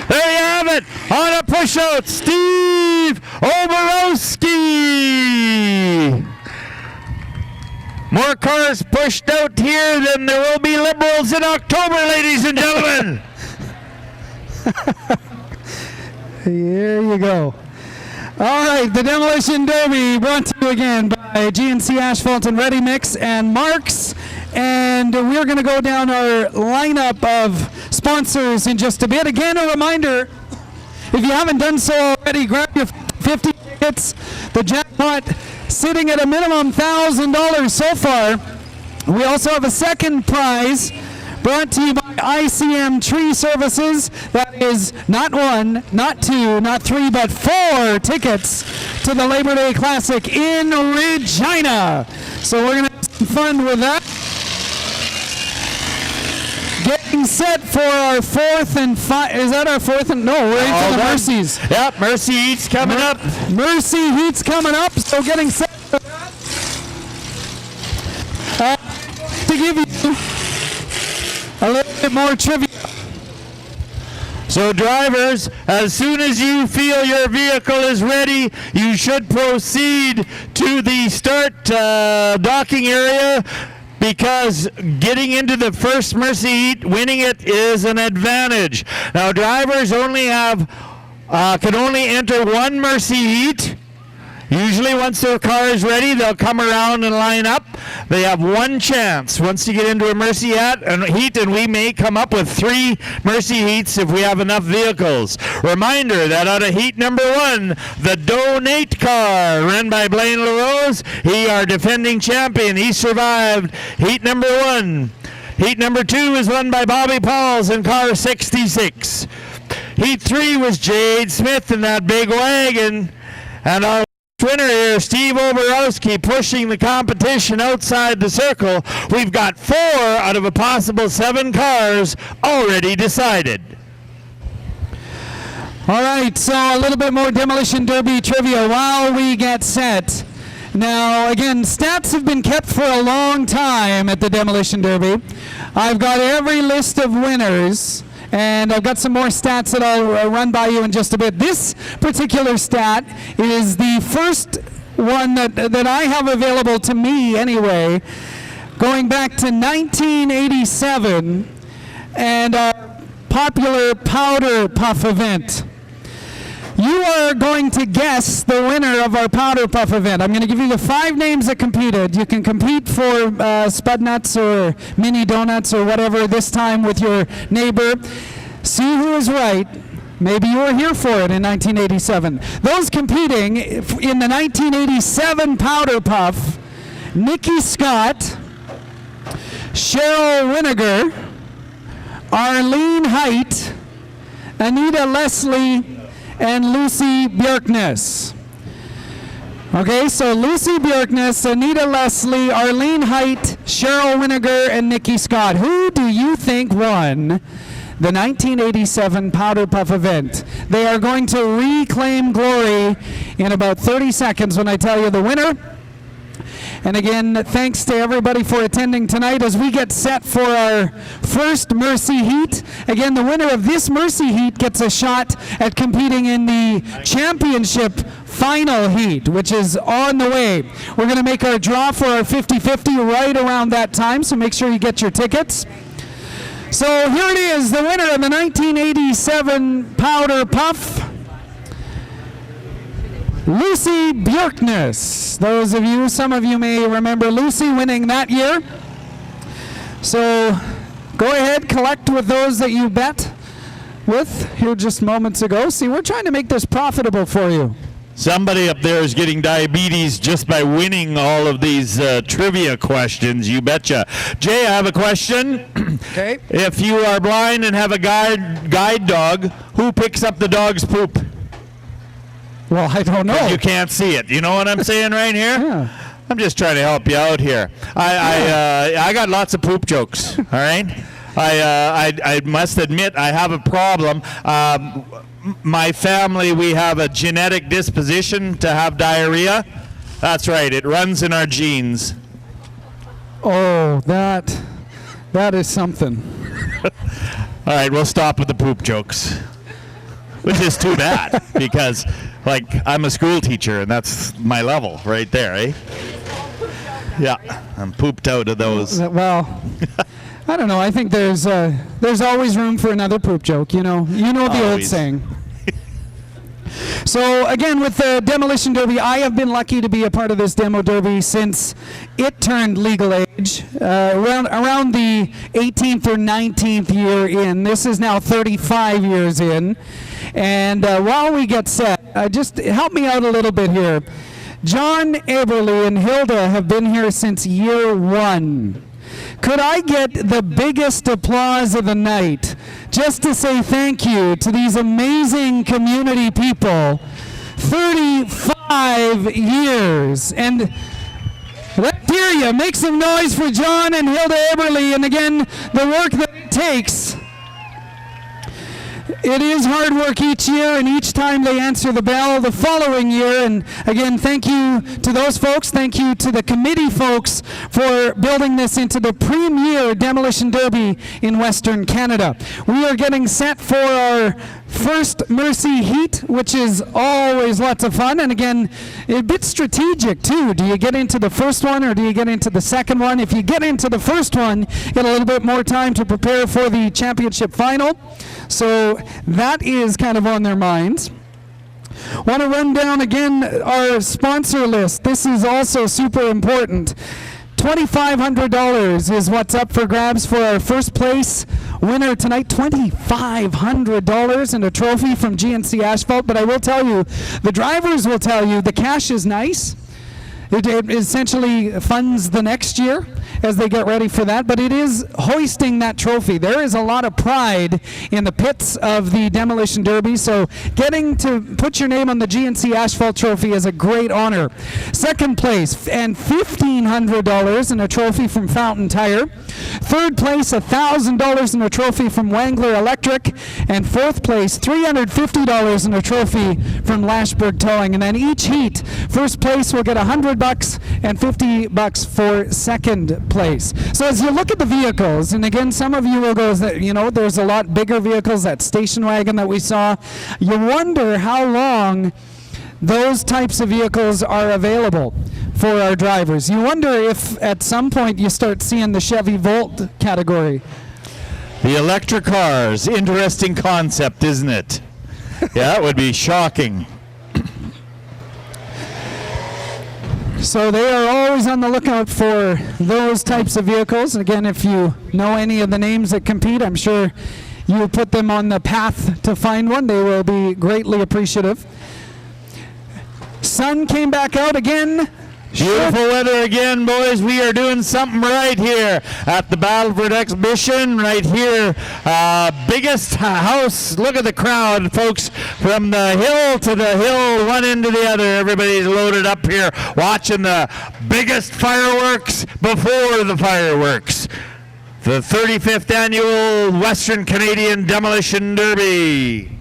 There you have it, on a push out, Steve Oborowski. More cars pushed out here than there will be Liberals in October, ladies and gentlemen. Here you go. All right, the Demolition Derby brought to you again by GNC Asphalt and Ready Mix and Marks. And we're going to go down our lineup of sponsors in just a bit. Again, a reminder, if you haven't done so already, grab your 50 tickets. The jackpot sitting at a minimum $1,000 so far. We also have a second prize brought to you by ICM Tree Services. That is not 1, not 2, not 3, but 4 tickets to the Labor Day Classic in Regina. So we're going to have some fun with that. Getting set for our 4th and 5. Is that our 4th and? No, we're into the Mercies. Yep, Mercy Heat's coming up. Mercy Heat's coming up, so getting set for that. To give you a little bit more trivia. So drivers, as soon as you feel your vehicle is ready, you should proceed to the start docking area. because getting into the first Mercy Heat, winning it is an advantage. Now, drivers only have can only enter one Mercy Heat. Usually once their car is ready, they'll come around and line up. They have one chance once you get into a Mercy Heat, and we may come up with 3 Mercy Heats if we have enough vehicles. Reminder that out of Heat number 1, the Donate car, run by Blaine LaRose, he our defending champion. He survived Heat number 1. Heat number 2 was won by Bobby Pauls in car 66. Heat 3 was Jade Smith in that big wagon. And our winner here, Steve Oborowski, pushing the competition outside the circle. We've got 4 out of a possible 7 cars already decided. All right, so a little bit more Demolition Derby trivia while we get set. Now, again, stats have been kept for a long time at the Demolition Derby. I've got every list of winners, and I've got some more stats that I'll run by you in just a bit. This particular stat is the first one that I have available to me anyway, going back to 1987 and our popular Powder Puff event. You are going to guess the winner of our Powder Puff event. I'm going to give you the 5 names that competed. You can compete for Spud Nuts or Mini Donuts or whatever, this time with your neighbor. See who is right. Maybe you were here for it in 1987. Those competing in the 1987 Powder Puff: Nikki Scott, Cheryl Winiger, Arlene Height, Anita Leslie, and Lucy Björkness. Okay, so Lucy Björkness, Anita Leslie, Arlene Height, Cheryl Winiger, and Nikki Scott. Who do you think won the 1987 Powder Puff event? They are going to reclaim glory in about 30 seconds when I tell you the winner. And again, thanks to everybody for attending tonight as we get set for our first Mercy Heat. Again, the winner of this Mercy Heat gets a shot at competing in the championship final heat, which is on the way. We're going to make our draw for our 50-50 right around that time, so make sure you get your tickets. So here it is, the winner of the 1987 Powder Puff, Lucy Björkness. Those of you, some of you may remember Lucy winning that year. So go ahead, collect with those that you bet with here just moments ago. See, we're trying to make this profitable for you. Somebody up there is getting diabetes just by winning all of these trivia questions, you betcha. Jay, I have a question. Okay. If you are blind and have a guide dog, who picks up the dog's poop? Well, I don't know. You can't see it. You know what I'm saying right here? Yeah. I'm just trying to help you out here. I got lots of poop jokes, all right? I must admit I have a problem. My family, we have a genetic disposition to have diarrhea. That's right. It runs in our genes. Oh, that is something. All right, we'll stop with the poop jokes, which is too bad because, like, I'm a school teacher and that's my level right there, eh? Yeah, I'm pooped out of those. Well, I don't know. I think there's always room for another poop joke. You know the old saying. So again, with the Demolition Derby, I have been lucky to be a part of this Demo Derby since it turned legal age, around the 18th or 19th year in. This is now 35 years in. And while we get set, just help me out a little bit here. John Eberly and Hilda have been here since year 1. Could I get the biggest applause of the night just to say thank you to these amazing community people? 35 years. And let's hear you. Make some noise for John and Hilda Eberly. And again, the work that it takes. It is hard work each year, and each time they answer the bell the following year. And again, thank you to those folks. Thank you to the committee folks for building this into the premier Demolition Derby in Western Canada. We are getting set for our first Mercy Heat, which is always lots of fun. And again, a bit strategic too. Do you get into the first one or do you get into the second one? If you get into the first one, you get a little bit more time to prepare for the championship final. So that is kind of on their minds. Want to run down again our sponsor list. This is also super important. $2,500 is what's up for grabs for our first place winner tonight. $2,500 and a trophy from GNC Asphalt. But I will tell you, the drivers will tell you, the cash is nice. It essentially funds the next year as they get ready for that, but it is hoisting that trophy. There is a lot of pride in the pits of the Demolition Derby, so getting to put your name on the GNC Asphalt Trophy is a great honor. Second place, and $1,500 and a trophy from Fountain Tire. Third place, $1,000 and a trophy from Wangler Electric. And fourth place, $350 and a trophy from Lashberg Towing. And then each heat, first place will get $100 and $50 for second place. So as you look at the vehicles, and again, some of you will go, you know, there's a lot bigger vehicles, that station wagon that we saw. You wonder how long those types of vehicles are available for our drivers. You wonder if at some point you start seeing the Chevy Volt category. The electric cars, interesting concept, isn't it? Yeah, it would be shocking. So they are always on the lookout for those types of vehicles. Again, if you know any of the names that compete, I'm sure you will put them on the path to find one. They will be greatly appreciative. Sun came back out again. Beautiful weather again, boys. We are doing something right here at the Battleford exhibition right here. Biggest house. Look at the crowd, folks, from the hill to the hill, one end to the other. Everybody's loaded up here watching the biggest fireworks before the fireworks. The 35th annual Western Canadian Demolition Derby.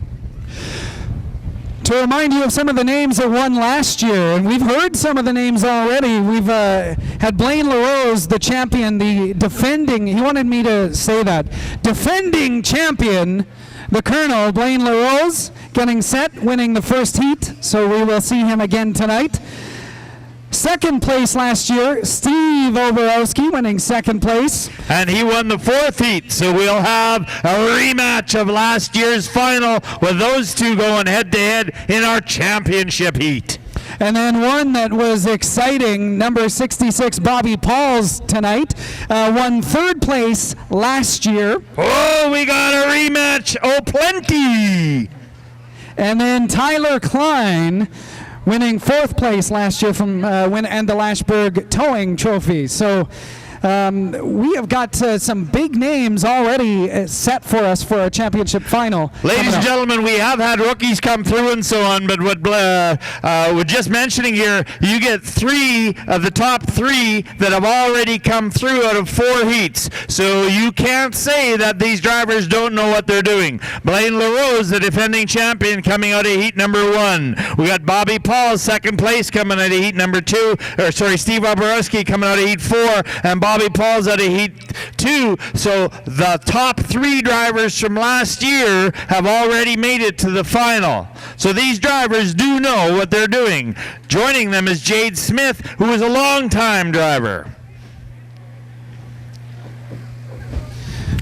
To remind you of some of the names that won last year, and we've heard some of the names already. We've had Blaine LaRose, the champion, the defending, he wanted me to say that, defending champion, the Colonel, Blaine LaRose, getting set, winning the first heat, so we will see him again tonight. Second place last year, Steve Oborowski, winning second place. And he won the fourth heat, so we'll have a rematch of last year's final with those two going head-to-head in our championship heat. And then one that was exciting, number 66, Bobby Pauls tonight, won third place last year. Oh, we got a rematch, oh plenty! And then Tyler Klein, winning fourth place last year from and the Lashberg Towing Trophy. So we have got some big names already set for us for our championship final. Ladies and gentlemen, we have had rookies come through and so on, but what we're just mentioning here, you get 3 of the top 3 that have already come through out of 4 heats. So you can't say that these drivers don't know what they're doing. Blaine LaRose, the defending champion, coming out of heat number 1. We got Bobby Paul, second place, coming out of heat number 2. Steve Oborowski coming out of heat 4, and Bobby Paul's out of heat 2. So the top 3 drivers from last year have already made it to the final. So these drivers do know what they're doing. Joining them is Jade Smith, who is a long-time driver.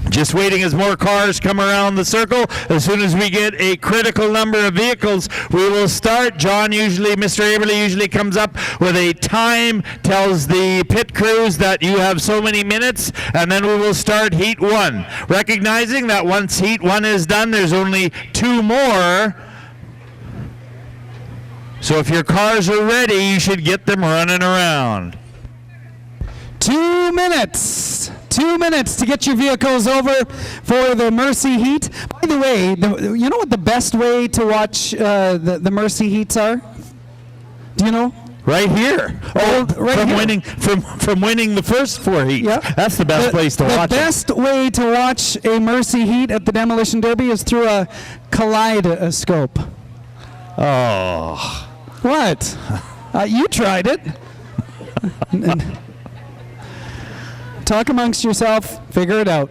Just waiting as more cars come around the circle. As soon as we get a critical number of vehicles, we will start. Mr. Aberley usually comes up with a time, tells the pit crews that you have so many minutes, and then we will start heat 1. Recognizing that once heat 1 is done, there's only 2 more. So if your cars are ready, you should get them running around. 2 minutes. 2 minutes to get your vehicles over for the Mercy Heat. By the way, you know what the best way to watch the Mercy Heats are? Do you know? Right here. Oh, right from here. winning the first 4 heats. Yeah. That's the best place to watch The best way to watch a Mercy heat at the Demolition Derby is through a kaleidoscope. it. Oh. What? You tried it. Talk amongst yourself. Figure it out.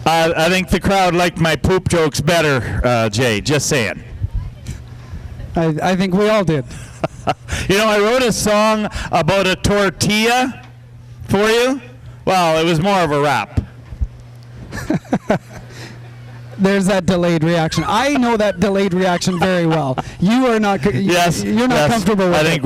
I think the crowd liked my poop jokes better, Jay. Just saying. I think we all did. You know, I wrote a song about a tortilla for you. Well, it was more of a rap. There's that delayed reaction. I know that delayed reaction very well. You are not. Yes, You're not comfortable with I think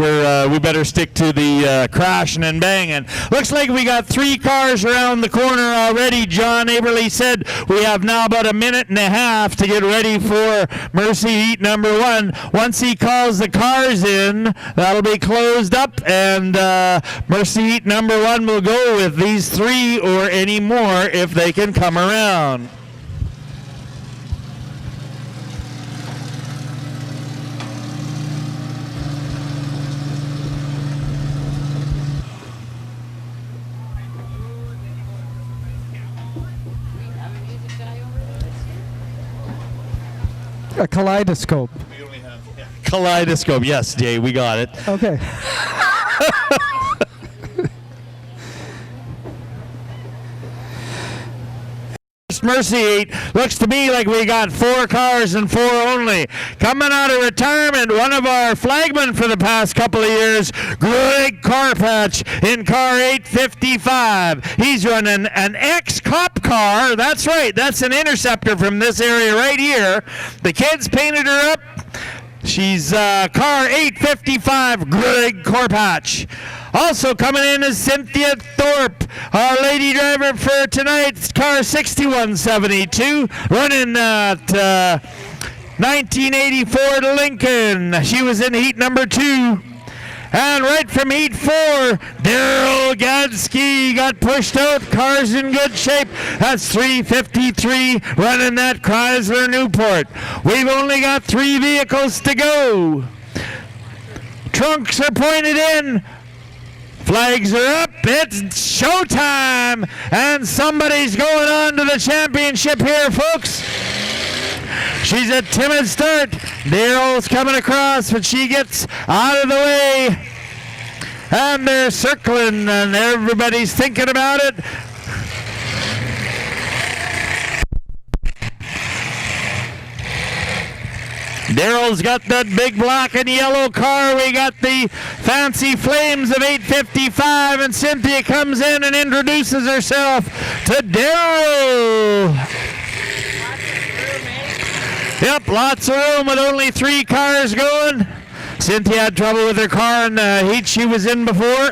we better stick to the crashing and banging. Looks like we got 3 cars around the corner already. John Aberley said we have now about a minute and a half to get ready for Mercy Heat number 1. Once he calls the cars in, that'll be closed up, and Mercy Heat number 1 will go with these 3 or any more if they can come around. A kaleidoscope. Kaleidoscope, yes, Jay, we got it. Okay. Mercy Heat looks to me like we got 4 cars and 4 only. Coming out of retirement, one of our flagmen for the past couple of years, Greg Corpatch in car 855. He's running an ex-cop car. That's right, that's an Interceptor from this area right here. The kids painted her up. She's car 855, Greg Corpatch. Also coming in is Cynthia Thorpe, our lady driver for tonight's car 6172, running that 1984 Lincoln. She was in heat number 2. And right from heat 4, Daryl Gadsky got pushed out. Car's in good shape. That's 353 running that Chrysler Newport. We've only got 3 vehicles to go. Trunks are pointed in. Flags are up. It's showtime. And somebody's going on to the championship here, folks. She's a timid start. Daryl's coming across, but she gets out of the way. And they're circling, and everybody's thinking about it. Daryl's got that big black and yellow car. We got the fancy flames of 855, and Cynthia comes in and introduces herself to Daryl. Yep, lots of room with only 3 cars going. Cynthia had trouble with her car in the heat she was in before.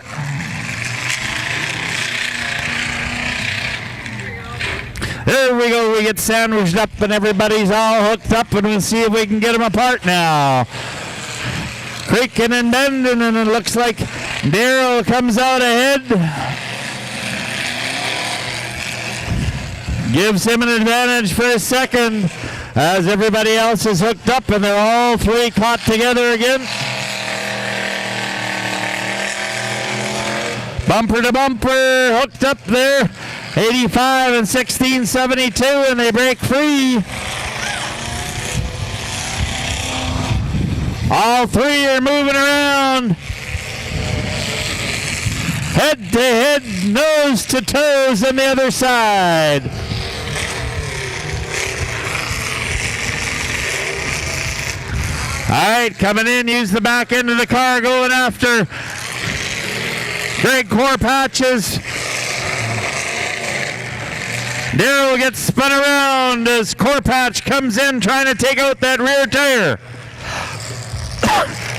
There we go. We get sandwiched up and everybody's all hooked up, and we'll see if we can get them apart now. Creaking and bending, and it looks like Daryl comes out ahead. Gives him an advantage for a second as everybody else is hooked up, and they're all 3 caught together again. Bumper to bumper, hooked up there. 85 and 1672, and they break free. All 3 are moving around. Head to head, nose to toes on the other side. All right, coming in, use the back end of the car, going after Greg Corpatch's. Daryl gets spun around as Corpatch comes in trying to take out that rear tire.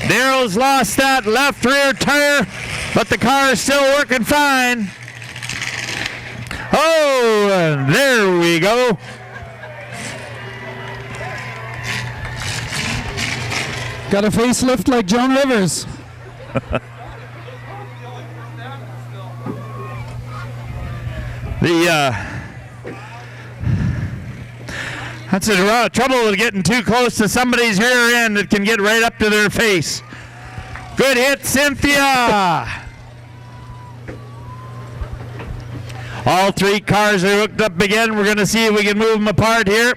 Daryl's lost that left rear tire, but the car is still working fine. Oh, and there we go. Got a facelift like Joan Rivers. That's the trouble with getting too close to somebody's rear end. It can get right up to their face. Good hit, Cynthia. All three cars are hooked up again. We're going to see if we can move them apart here.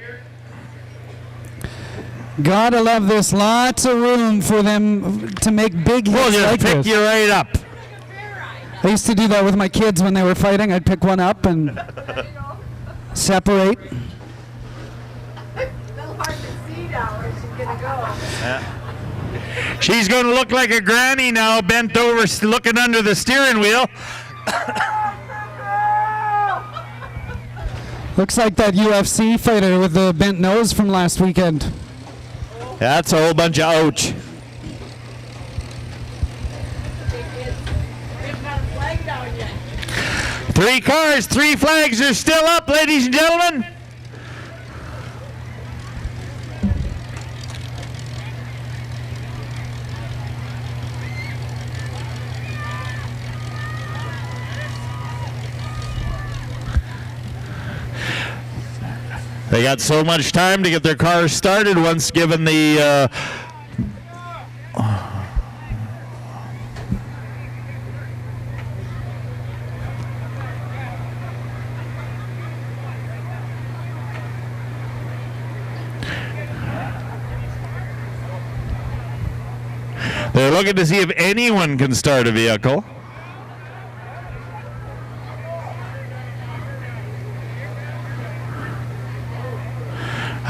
Gotta love this. Lots of room for them to make big hits We'll just like pick this. you right up. I used to do that with my kids when they were fighting. I'd pick one up and separate. It's a little hard to see now where she's gonna go. She's going to look like a granny now, bent over, looking under the steering wheel. Looks like that UFC fighter with the bent nose from last weekend. That's a whole bunch of ouch. Three cars, three flags are still up, ladies and gentlemen. They got so much time to get their cars started once given the they're looking to see if anyone can start a vehicle.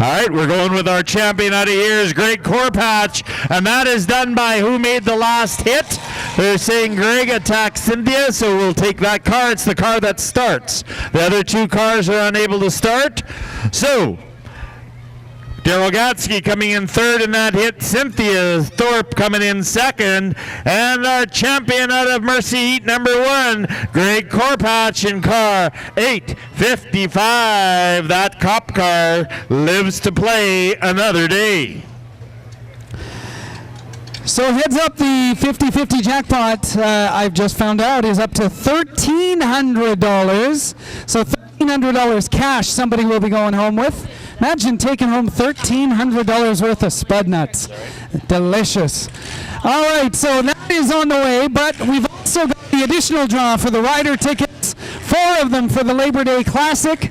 All right, we're going with our champion out of here is Greg Corpatch, and that is done by who made the last hit. They're saying Greg attacked Cynthia, so we'll take that car. It's the car that starts. The other two cars are unable to start. So, Daryl Gatsky coming in third in that hit. Cynthia Thorpe coming in second. And our champion out of Mercy Heat number 1, Greg Corpatch in car 855. That cop car lives to play another day. So heads up, the 50-50 jackpot, I've just found out, is up to $1,300. So $1,300 cash somebody will be going home with. Imagine taking home $1,300 worth of Spud Nuts. Delicious. All right, so that is on the way, but we've also got the additional draw for the rider tickets, 4 of them for the Labor Day Classic,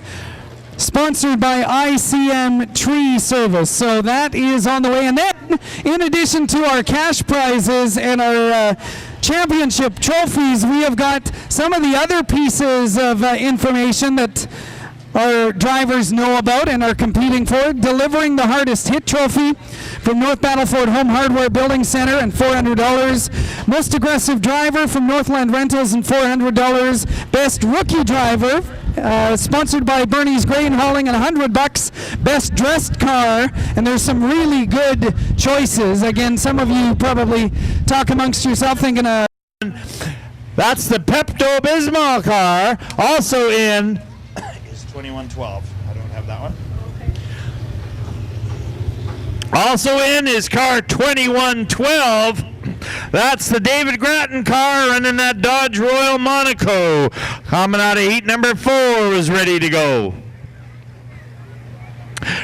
sponsored by ICM Tree Service. So that is on the way. And then, in addition to our cash prizes and our championship trophies, we have got some of the other pieces of information that our drivers know about and are competing for. Delivering the hardest hit trophy from North Battleford Home Hardware Building Center and $400. Most aggressive driver from Northland Rentals and $400. Best rookie driver, sponsored by Bernie's Grain Hauling, and $100. Best dressed car, and there's some really good choices. Again, some of you probably talk amongst yourself thinking, that's the Pepto-Bismol car, also in 2112. I don't have that one. Also in is car 2112. That's the David Grattan car running that Dodge Royal Monaco. Coming out of heat number 4 is ready to go.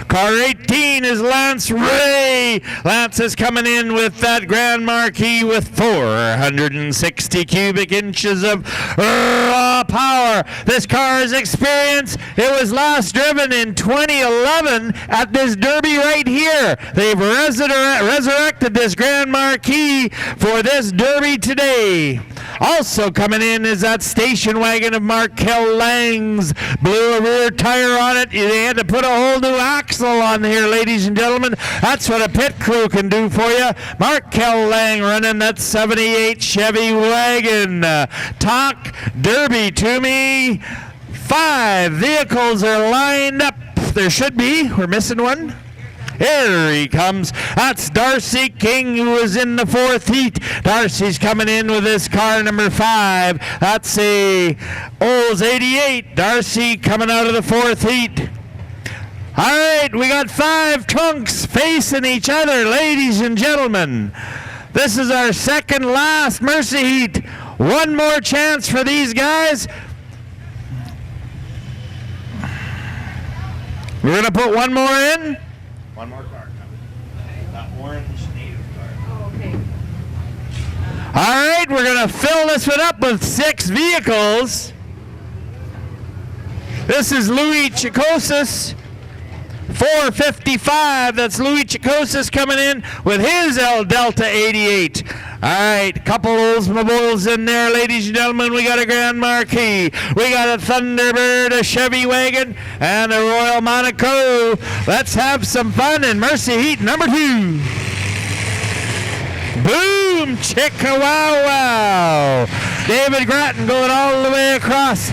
Car 18 is Lance Ray. Lance is coming in with that Grand Marquis with 460 cubic inches of raw power. This car's experience, it was last driven in 2011 at this Derby right here. They've resurrected this Grand Marquis for this Derby today. Also coming in is that station wagon of Markel Lang's. Blew a rear tire on it. They had to put a whole new axle on here, ladies and gentlemen. That's what a pit crew can do for you. Markel Lang running that 78 Chevy wagon. Talk Derby to me. 5 vehicles are lined up. There should be. We're missing one. Here he comes. That's Darcy King, who was in the 4th heat. Darcy's coming in with his car number 5. That's a Olds 88. Darcy coming out of the 4th heat. All right, we got 5 trunks facing each other, ladies and gentlemen. This is our second last Mercy heat. One more chance for these guys. We're going to put one more in. One more car coming. That orange native car. Oh, okay. All right, we're going to fill this one up with 6 vehicles. This is Louis Chicosis, 455. That's Louis Chicosis coming in with his L Delta 88. All right, couple Oldsmobiles in there, ladies and gentlemen. We got a Grand Marquis. We got a Thunderbird, a Chevy wagon, and a Royal Monaco. Let's have some fun in Mercy Heat number 2. Boom! Chicka wow wow! David Grattan going all the way across.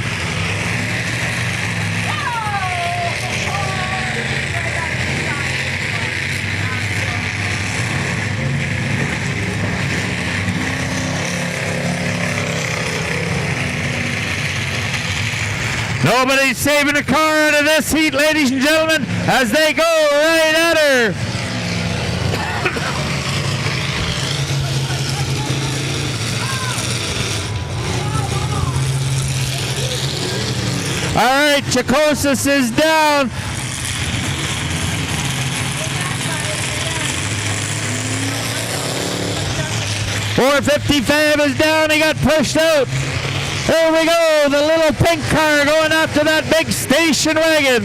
Nobody's saving a car out of this heat, ladies and gentlemen, as they go right at her. All right, Chicosis is down. .455 is down. He got pushed out. Here we go, the little pink car going after that big station wagon.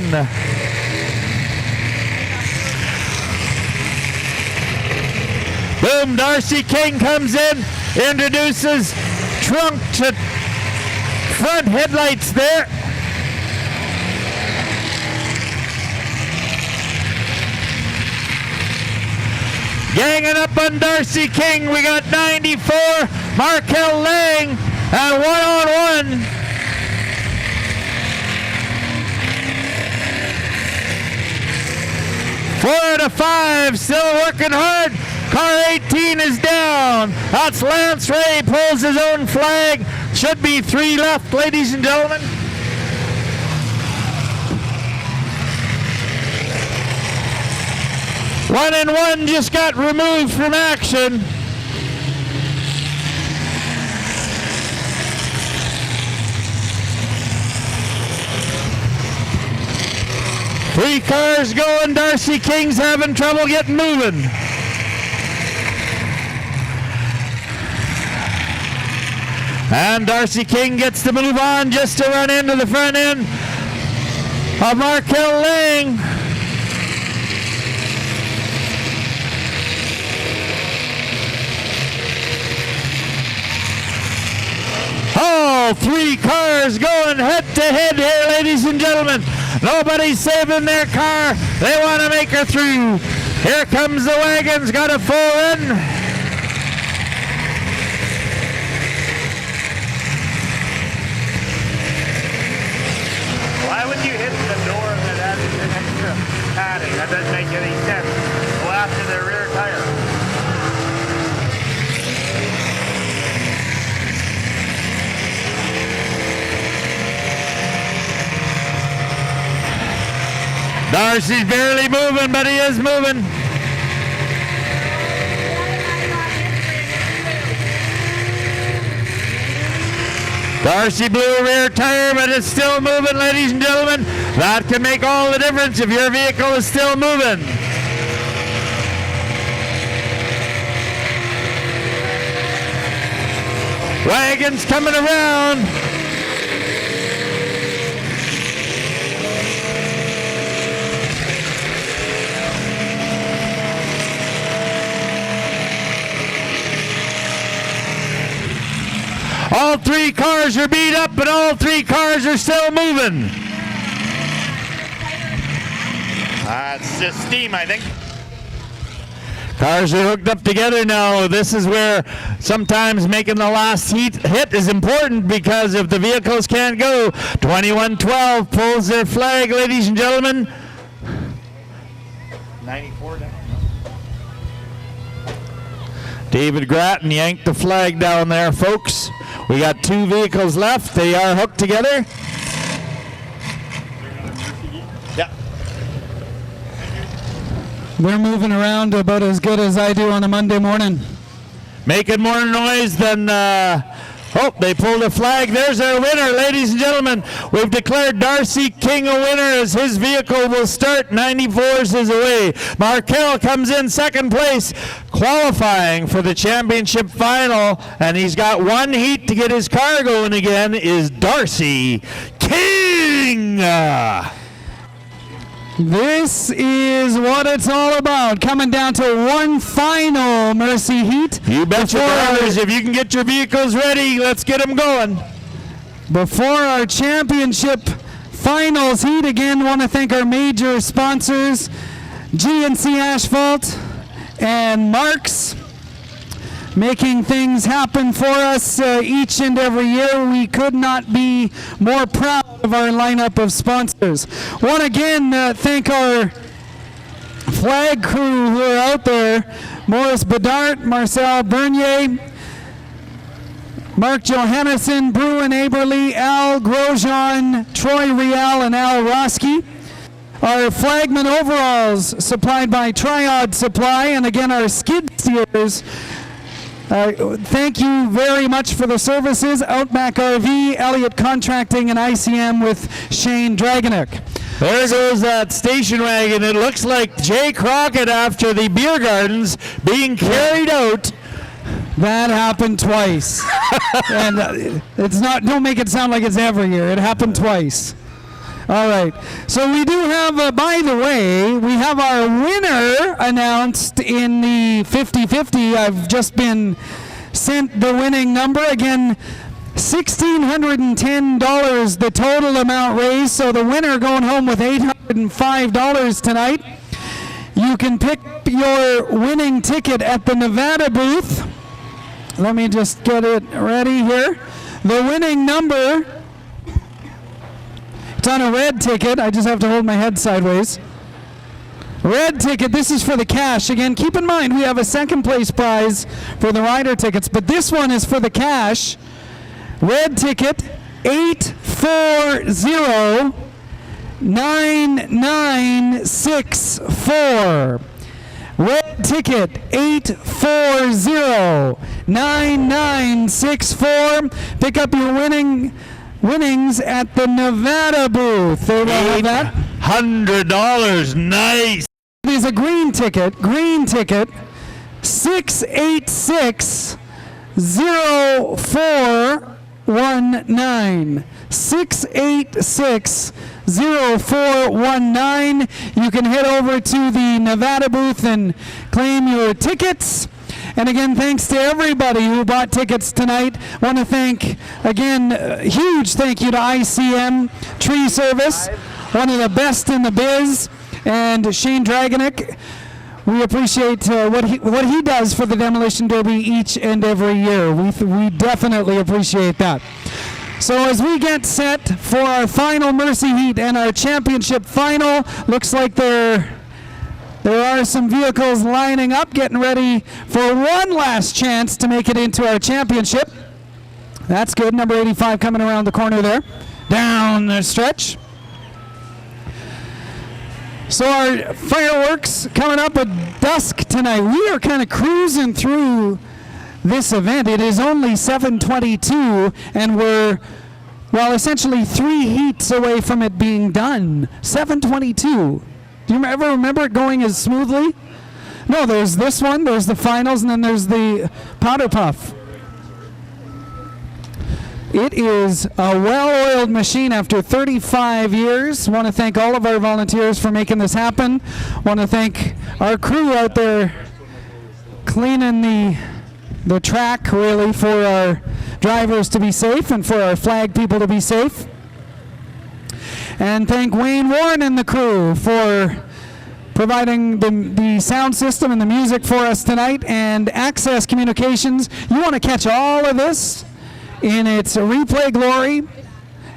Boom, Darcy King comes in, introduces trunk to front headlights there. Ganging up on Darcy King, we got 94, Markel Lang. And 1-on-1. Four out of 5, still working hard. Car 18 is down. That's Lance Ray, pulls his own flag. Should be 3 left, ladies and gentlemen. One and one just got removed from action. Three cars going. Darcy King's having trouble getting moving. And Darcy King gets to move on just to run into the front end of Markel Lang. Oh, 3 cars going head to head here, ladies and gentlemen. Nobody's saving their car. They want to make her through. Here comes the wagons. Got a 4 in. Why would you hit the door that has an extra padding? That doesn't make any sense. Go after the rear tire. Darcy's barely moving, but he is moving. Darcy blew a rear tire, but it's still moving, ladies and gentlemen. That can make all the difference if your vehicle is still moving. Wagons coming around. All 3 cars are beat up, but all 3 cars are still moving. It's just steam, I think. Cars are hooked up together now. This is where sometimes making the last hit is important, because if the vehicles can't go, 2112 pulls their flag, ladies and gentlemen. 94 down. David Grattan yanked the flag down there, folks. We got 2 vehicles left. They are hooked together. Yeah. They're moving around about as good as I do on a Monday morning. Making more noise than Oh, they pulled a flag. There's our winner, ladies and gentlemen. We've declared Darcy King a winner as his vehicle will start. 94s is away. Markel comes in second place, qualifying for the championship final, and he's got one heat to get his car going again, is Darcy King. This is what it's all about. Coming down to one final Mercy heat. You betcha, drivers. If you can get your vehicles ready, let's get them going. Before our championship finals heat, again, want to thank our major sponsors, GNC Asphalt and Marks, making things happen for us each and every year. We could not be more proud of our lineup of sponsors. Want to again thank our flag crew who are out there: Maurice Bedart, Marcel Bernier, Mark Johannesson, Bruin Aberly, Al Grosjean, Troy Rial, and Al Roski. Our flagman overalls supplied by Triad Supply, and again our skid steers. Thank you very much for the services. Outback RV, Elliott Contracting, and ICM with Shane Dragonic. There goes that station wagon. It looks like Jay Crockett after the beer gardens being carried out. That happened twice. And it's not, don't make it sound like it's every year. It happened twice. All right. So we do have, by the way, we have our winner announced in the 50-50. I've just been sent the winning number. Again, $1,610, the total amount raised. So the winner going home with $805 tonight. You can pick your winning ticket at the Nevada booth. Let me just get it ready here. The winning number, it's on a red ticket. I just have to hold my head sideways. Red ticket, this is for the cash. Again, keep in mind we have a second place prize for the rider tickets, but this one is for the cash. Red ticket, 840-9964. Red ticket 840-9964. Pick up your winnings at the Nevada booth. They will have that. $100. Nice. It is a green ticket. 686-0419. 686-0419. You can head over to the Nevada booth and claim your tickets. And again, thanks to everybody who bought tickets tonight. Want to thank, again, huge thank you to ICM Tree Service, one of the best in the biz, and Shane Dragonic. We appreciate what he does for the Demolition Derby each and every year. We definitely appreciate that. So as we get set for our final Mercy Heat and our championship final, looks like there are some vehicles lining up, getting ready for one last chance to make it into our championship. That's good. Number 85 coming around the corner there. Down the stretch. So our fireworks coming up at dusk tonight. We are kind of cruising through this event. It is only 7:22, and we're, well, essentially 3 heats away from it being done. 7:22. Do you ever remember it going as smoothly? No, there's this one, there's the finals, and then there's the powder puff. It is a well-oiled machine after 35 years. Want to thank all of our volunteers for making this happen. Want to thank our crew out there cleaning the track, really, for our drivers to be safe and for our flag people to be safe. And thank Wayne Warren and the crew for providing the sound system and the music for us tonight. And Access Communications, you want to catch all of this in its replay glory,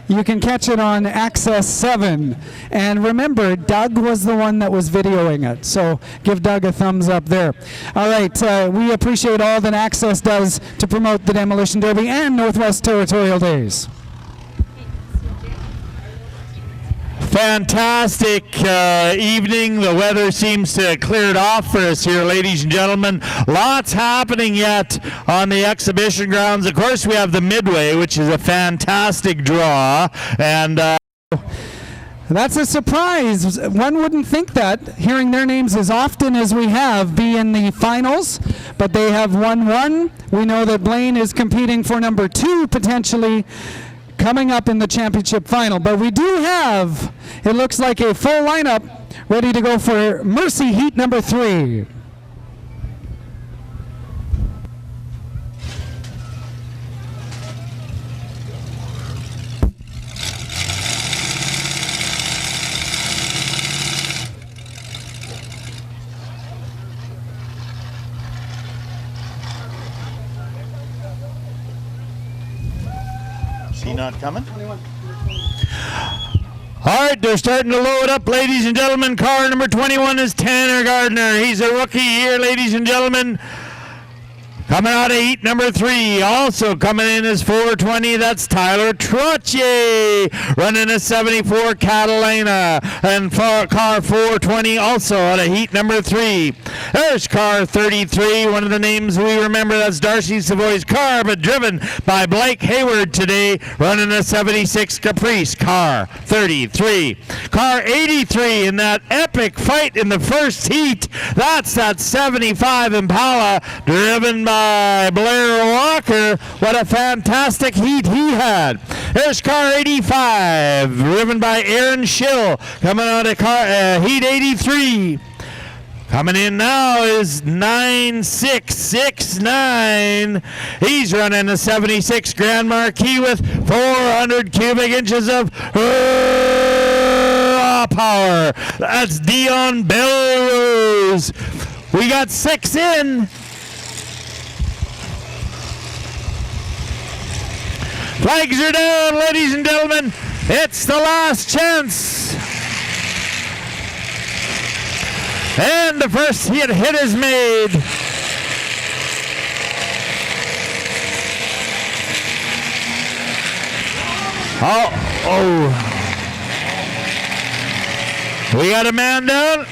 you can catch it on Access 7. And remember, Doug was the one that was videoing it, so give Doug a thumbs up there. All right, we appreciate all that Access does to promote the Demolition Derby and Northwest Territorial Days. fantastic evening. The weather seems to have cleared off for us here, ladies and gentlemen. Lots happening yet on the exhibition grounds. Of course, we have the Midway, which is a fantastic draw, and That's a surprise. One wouldn't think that, hearing their names as often as we have, be in the finals, but they have won one. We know that Blaine is competing for number 2, potentially coming up in the championship final. But we do have, it looks like, a full lineup ready to go for Mercy Heat number 3. Is he not coming? All right, they're starting to load up, ladies and gentlemen. Car number 21 is Tanner Gardner. He's a rookie here, ladies and gentlemen. Coming out of heat number 3, also coming in is 420. That's Tyler Trottier, running a 74 Catalina, and car 420 also out of heat number 3. There's car 33, one of the names we remember. That's Darcy Savoy's car, but driven by Blake Hayward today, running a 76 Caprice, car 33. Car 83 in that epic fight in the first heat. That's that 75 Impala, driven by Blair Walker. What a fantastic heat he had. There's car 85, driven by Aaron Schill, coming out of heat 83. Coming in now is 9669. He's running a 76 Grand Marquis with 400 cubic inches of raw power. That's Dion Belrose. We got 6 in. Flags are down, ladies and gentlemen. It's the last chance. And the first hit is made. Oh. We got a man down.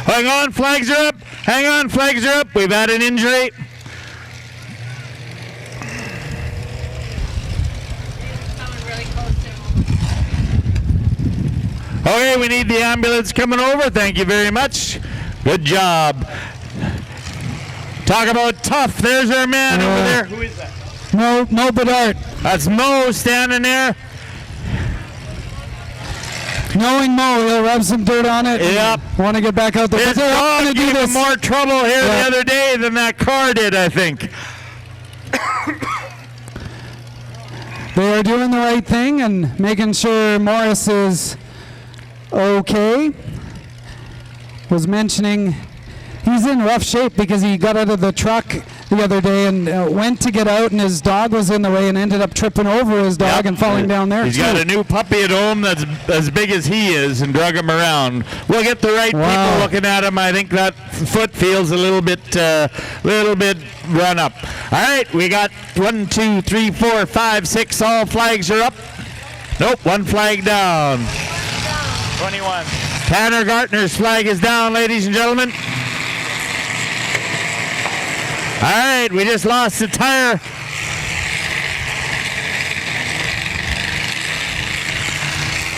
Hang on, flags are up. Hang on, flags are up. We've had an injury. Okay, we need the ambulance coming over. Thank you very much. Good job. Talk about tough. There's our man over there. Who is that? Mo Bedard. That's Mo standing there. Knowing Mo, he'll rub some dirt on it. Yep. Want to get back out there. His dog gave him more trouble here the other day than that car did, I think. They are doing the right thing and making sure Morris is okay. Was mentioning he's in rough shape because he got out of the truck the other day and went to get out, and his dog was in the way and ended up tripping over his dog and falling down there. He's got a new puppy at home that's as big as he is and drug him around. We'll get the right people looking at him. I think that foot feels a little bit run up. All right, we got 1, 2, 3, 4, 5, 6. All flags are up. Nope, one flag down. 21. Tanner Gartner's flag is down, ladies and gentlemen. All right, we just lost the tire.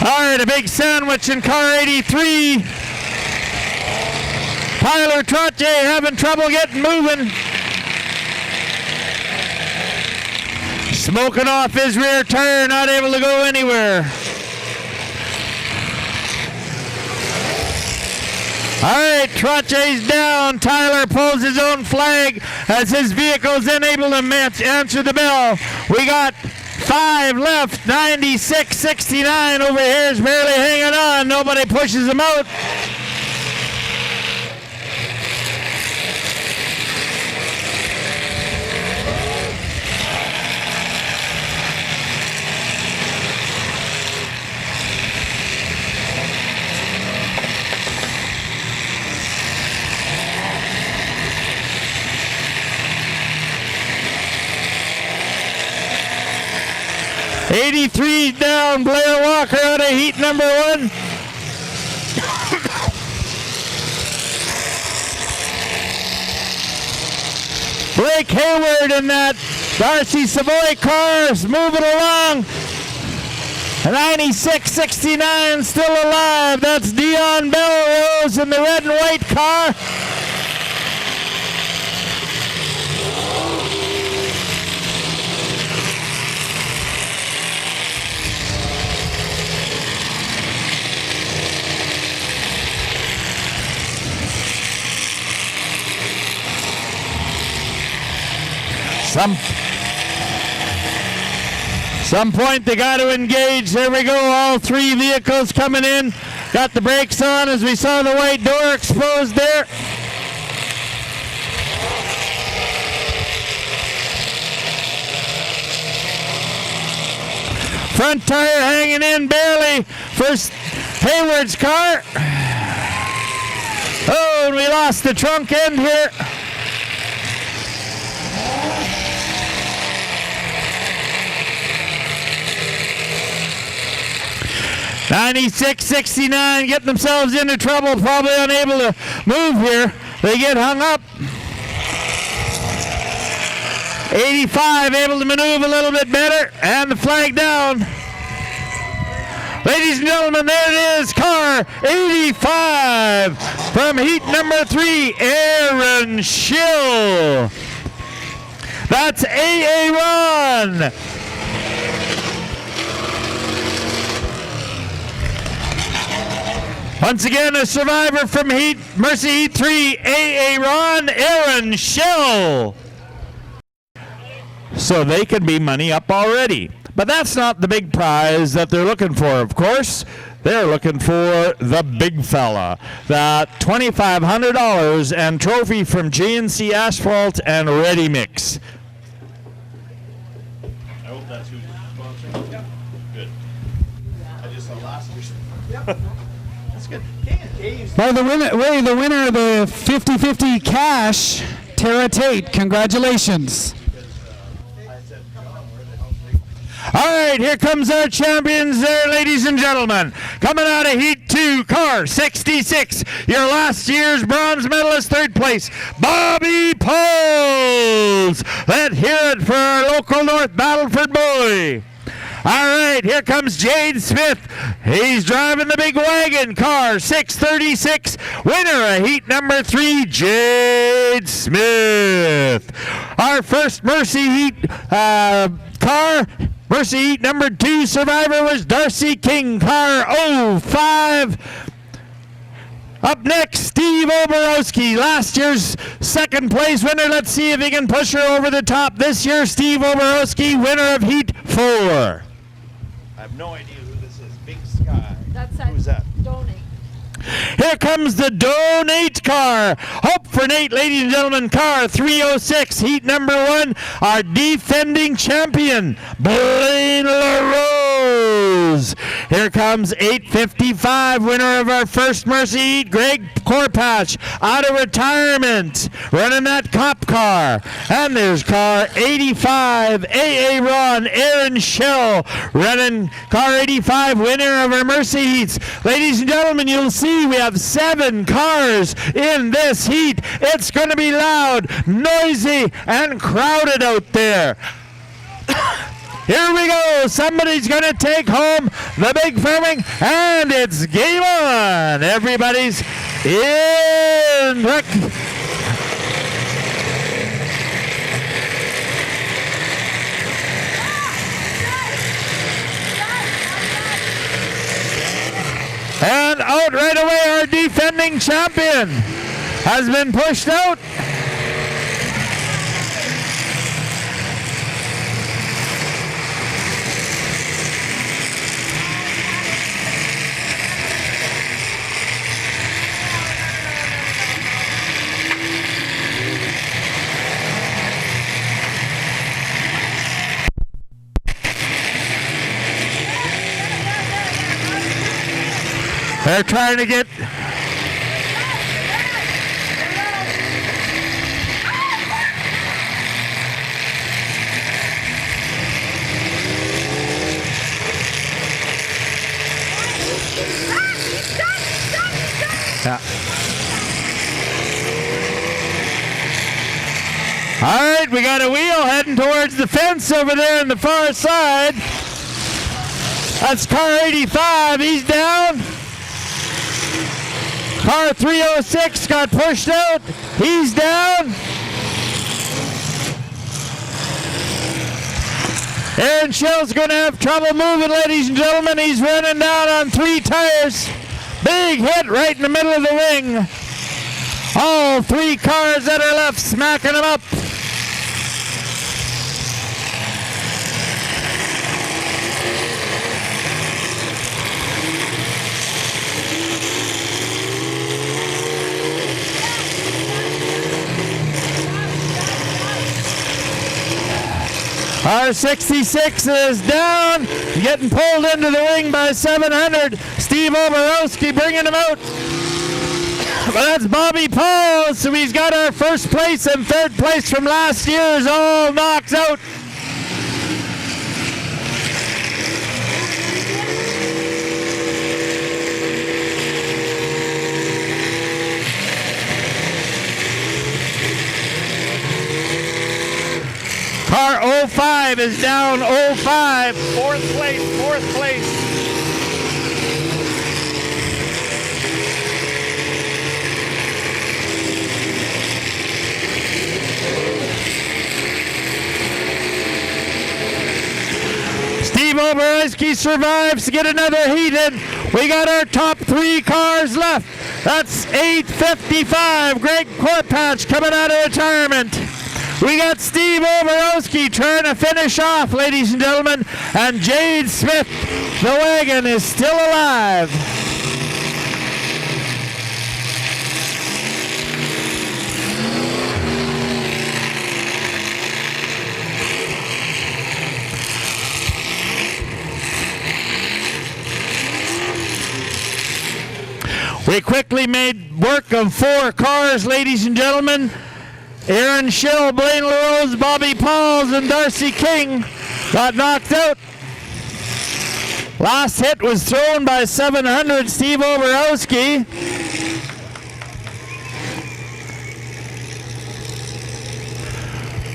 All right, a big sandwich in car 83. Tyler Trottier having trouble getting moving. Smoking off his rear tire, not able to go anywhere. All right, Trottier's down. Tyler pulls his own flag as his vehicle's unable to answer the bell. We got 5 left. 96-69 over here is barely hanging on. Nobody pushes him out. 83 down, Blair Walker out of heat number 1. Blake Hayward in that Darcy Savoy car is moving along. 96-69 still alive. That's Dion Belrose in the red and white car. Some point they got to engage. There we go. All 3 vehicles coming in. Got the brakes on as we saw the white door exposed there. Front tire hanging in barely for Hayward's car. Oh, and we lost the trunk end here. $96.69, getting themselves into trouble, probably unable to move here. They get hung up. 85 able to maneuver a little bit better, and the flag down. Ladies and gentlemen, there it is, car 85 from heat number 3, Aaron Schill. That's AA1. Once again, a survivor from Mercy Heat 3, AA1, Aaron Schill. So they could be money up already. But that's not the big prize that they're looking for, of course. They're looking for the big fella. That $2,500 and trophy from J&C Asphalt and Ready Mix. I hope that's who's sponsoring. Yep. Good. I just saw last year's. Yep. That's good. By the way, the winner of the 50-50 cash, Tara Tate. Congratulations. All right, here comes our champions there, ladies and gentlemen. Coming out of Heat 2, car 66, your last year's bronze medalist, 3rd place, Bobby Poles. Let's hear it for our local North Battleford boy. All right, here comes Jade Smith. He's driving the big wagon, car 636, winner of heat number 3, Jade Smith. Our first Mercy Heat car, Mercy Heat number 2 survivor was Darcy King, car 05. Up next, Steve Oborowski, last year's 2nd place winner. Let's see if he can push her over the top this year. Steve Oborowski, winner of Heat 4. I have no idea who this is. Big Sky. That's Who's that? Donate. Here comes the Donate car. Hope for Nate, ladies and gentlemen, car 306, heat number 1, our defending champion, Blaine LaRose. Here comes 855, winner of our first Mercy Heat, Greg Corpatch, out of retirement, running that cop car. And there's car 85, AA Ron, Aaron Schill, running car 85, winner of our Mercy Heats. Ladies and gentlemen, you'll see we have 7 cars in this heat. It's going to be loud, noisy, and crowded out there. Here we go. Somebody's going to take home the big filming, and it's game on. Everybody's in. And out right away, our defending champion has been pushed out. They're trying to get... All right, we got a wheel heading towards the fence over there on the far side. That's car 85. He's down. Car 306 got pushed out. He's down. Aaron Schill's going to have trouble moving, ladies and gentlemen. He's running down on 3 tires. Big hit right in the middle of the ring. All 3 cars that are left smacking him up. R66 is down, getting pulled into the ring by 700. Steve Oborowski bringing him out. But that's Bobby Paul, so he's got our first place and third place from last year's all knocked out. Car 05 is down 05. Fourth place. Steve Oborowski survives to get another heat in. We got our top 3 cars left. That's 8:55. Greg Corpatch coming out of retirement. We got Steve Oborowski trying to finish off, ladies and gentlemen, and Jade Smith, the wagon, is still alive. We quickly made work of 4 cars, ladies and gentlemen. Aaron Schill, Blaine LaRose, Bobby Pauls, and Darcy King got knocked out. Last hit was thrown by 700 Steve Oborowski.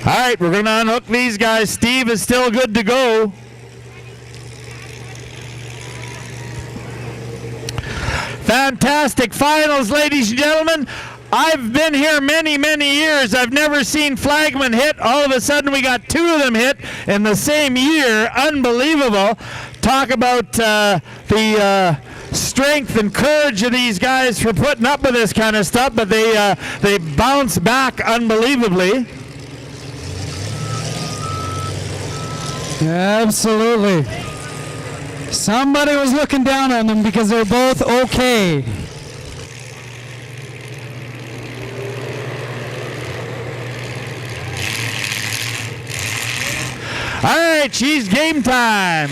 All right, we're going to unhook these guys. Steve is still good to go. Fantastic finals, ladies and gentlemen. I've been here many, many years. I've never seen flagmen hit. All of a sudden, we got 2 of them hit in the same year. Unbelievable. Talk about the strength and courage of these guys for putting up with this kind of stuff, but they bounce back unbelievably. Absolutely. Somebody was looking down on them because they're both okay. All right, she's game time.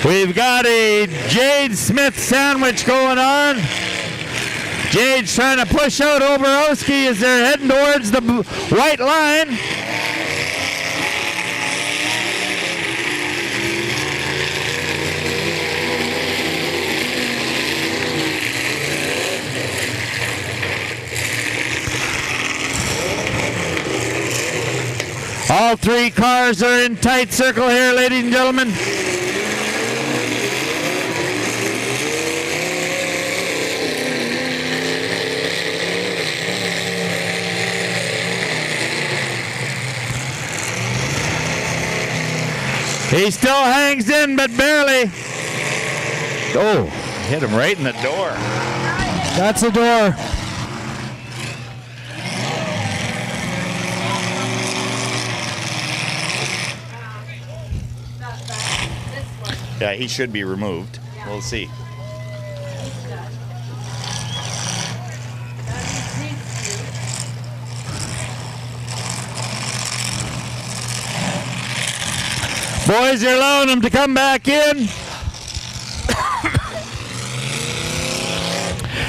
We've got a Jade Smith sandwich going on. Jade's trying to push out Oborowski as they're heading towards the white line. All 3 cars are in tight circle here, ladies and gentlemen. He still hangs in, but barely. Oh, hit him right in the door. That's a door. Yeah, he should be removed. We'll see. Boys are allowing him to come back in.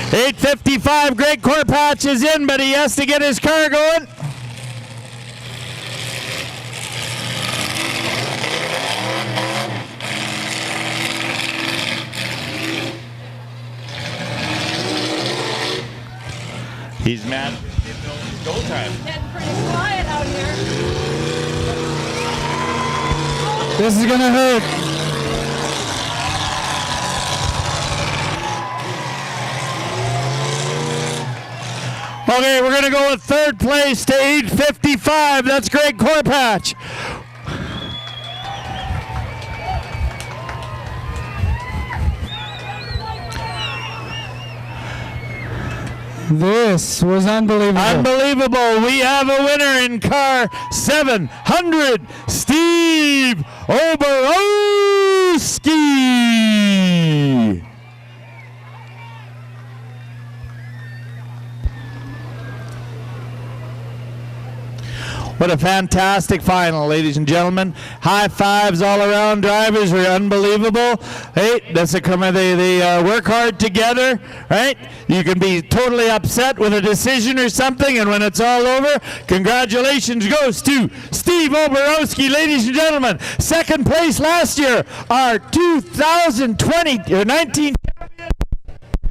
8:55, Greg Corpatch is in, but he has to get his car going. He's mad. It's go time. Getting pretty quiet out here. This is gonna hurt. Okay, we're going to go with third place to 8:55. That's Greg Corpatch. This was unbelievable. Unbelievable. We have a winner in car 700, Steve Oborowski. What a fantastic final, ladies and gentlemen. High fives all around. Drivers were unbelievable. Hey, that's they work hard together, right? You can be totally upset with a decision or something, and when it's all over, congratulations goes to Steve Oborowski, ladies and gentlemen. Second place last year, our 2020 or 19 champion,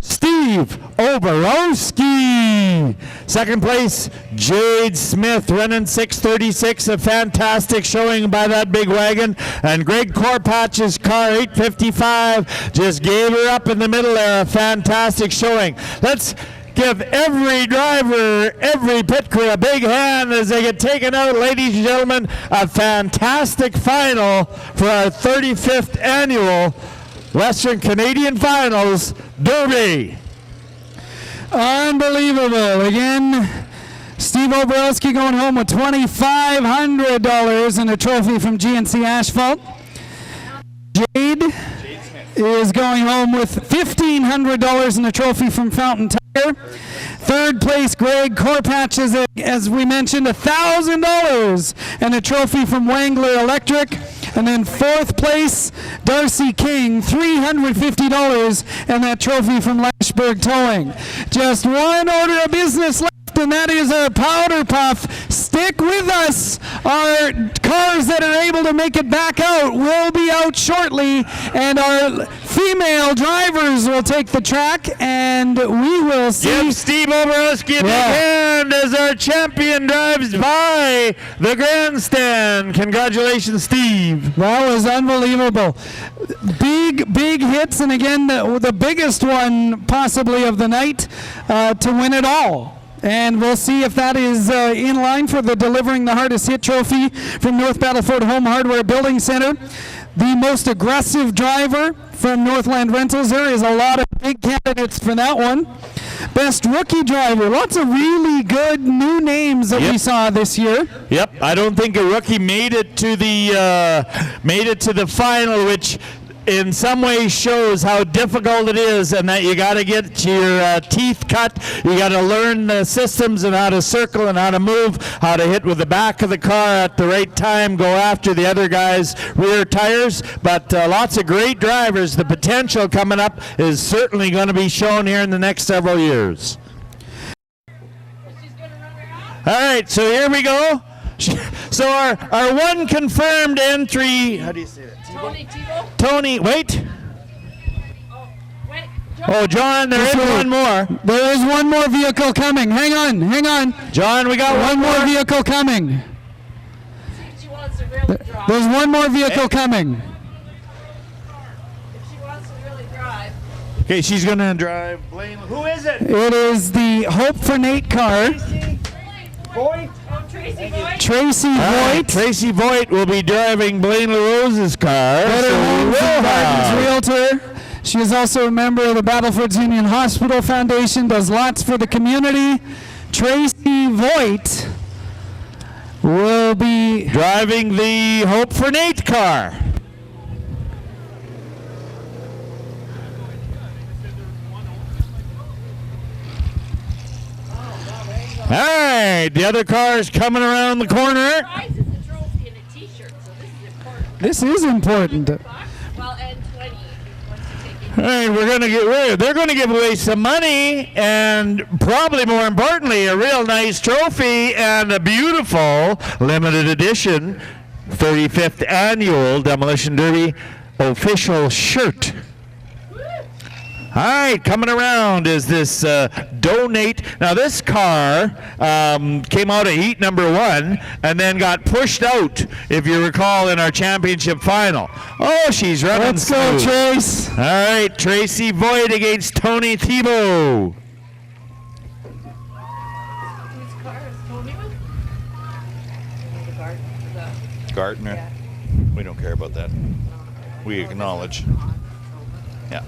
Steve Oborowski. Second place, Jade Smith, running 6:36, a fantastic showing by that big wagon. And Greg Corpatch's car, 8:55, just gave her up in the middle there, a fantastic showing. Let's give every driver, every pit crew a big hand as they get taken out, ladies and gentlemen. A fantastic final for our 35th annual Western Canadian Finals Derby. Unbelievable. Again, Steve Oborowski going home with $2,500 and a trophy from GNC Asphalt. Jade is going home with $1,500 and a trophy from Fountain Tire. Third place, Greg Corpatch, is, as we mentioned, $1,000 and a trophy from Wangler Electric. And then fourth place, Darcy King, $350 and that trophy from Lashburg Towing. Just one order of business left, and that is our powder puff. Stick with us. Our cars that are able to make it back out will be out shortly, and our female drivers will take the track, and we will see. Give Steve Oborowski a big hand as our champion drives by the grandstand. Congratulations, Steve. That was unbelievable. Big hits, and again, the biggest one possibly of the night to win it all. And we'll see if that is in line for the Delivering the Hardest Hit trophy from North Battleford Home Hardware Building Center. The most aggressive driver from Northland Rentals. There is a lot of big candidates for that one. Best rookie driver. Lots of really good new names that we saw this year. Yep. I don't think a rookie made it to the final, which in some ways shows how difficult it is, and that you got to get your teeth cut. You got to learn the systems and how to circle and how to move, how to hit with the back of the car at the right time, go after the other guy's rear tires. But lots of great drivers. The potential coming up is certainly going to be shown here in the next several years. All right, so here we go. So our one confirmed entry, how do you say that? Tony, wait. Oh, John, there is one more. There is one more vehicle coming. Hang on. John, we got one more vehicle coming. She wants to really drive. There's one more vehicle coming. If she wants to really drive. Okay, she's going to drive. Blaine, who is it? It is the Hope for Nate car. Voigt. Oh, Tracy Voigt. Tracy Voigt. Tracy Voigt will be driving Blaine LaRose's car. Better Homes and Gardens Realtor. She is also a member of the Battleford Union Hospital Foundation, does lots for the community. Tracy Voigt will be driving the Hope for Nate car. All right, the other car is coming around the corner. Prize is a trophy and a t-shirt, so this is important. This is important. Well, and 20 once you take it. All right, they're going to give away some money, and probably more importantly, a real nice trophy and a beautiful limited edition 35th annual Demolition Derby official shirt. All right, coming around is this Donate. Now, this car came out of heat number 1 and then got pushed out, if you recall, in our championship final. Oh, she's running. Let's go, smooth. Trace. All right, Tracy Voigt against Tony Thibault. Whose car is Tony with? The Gardner. Gardner. Yeah. We don't care about that. We acknowledge. Yeah.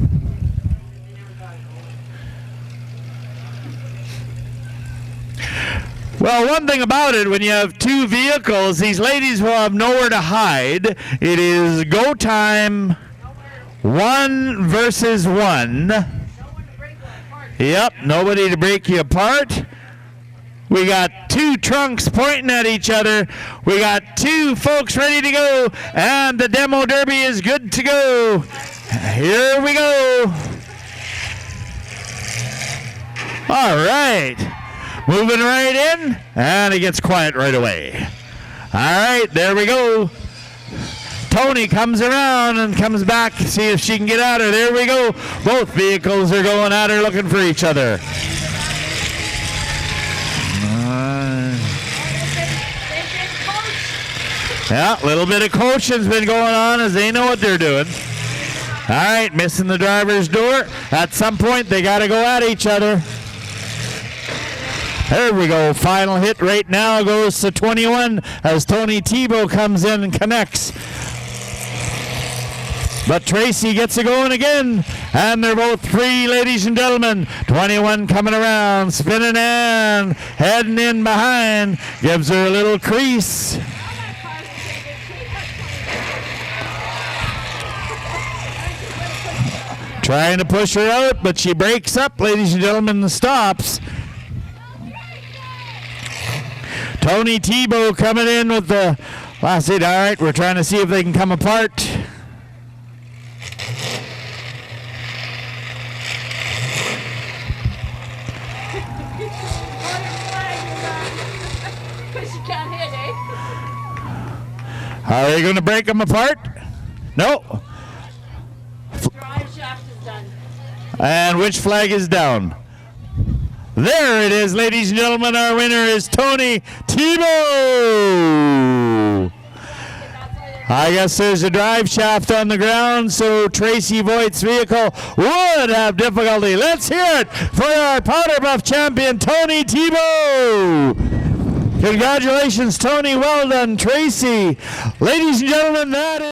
Well, one thing about it, when you have 2 vehicles, these ladies will have nowhere to hide. It is go time, 1 versus 1. Yep, nobody to break you apart. We got 2 trunks pointing at each other. We got 2 folks ready to go, and the demo derby is good to go. Here we go. All right. Moving right in, and it gets quiet right away. All right, there we go. Tony comes around and comes back to see if she can get at her. There we go. Both vehicles are going at her looking for each other. Yeah, a little bit of coaching's been going on as they know what they're doing. All right, missing the driver's door. At some point, they got to go at each other. There we go. Final hit right now goes to 21 as Tony Thibault comes in and connects. But Tracy gets it going again. And they're both free, ladies and gentlemen. 21 coming around, spinning and heading in behind. Gives her a little crease. Trying to push her out, but she breaks up, ladies and gentlemen, and stops. Tony Thibault coming in with the last hit. All right, we're trying to see if they can come apart. Are they going to break them apart? No. Drive shaft is done. And which flag is down? There it is, ladies and gentlemen. Our winner is Tony Thibault. I guess there's a drive shaft on the ground, so Tracy Voigt's vehicle would have difficulty. Let's hear it for our powder buff champion, Tony Thibault. Congratulations, Tony. Well done, Tracy. Ladies and gentlemen, that is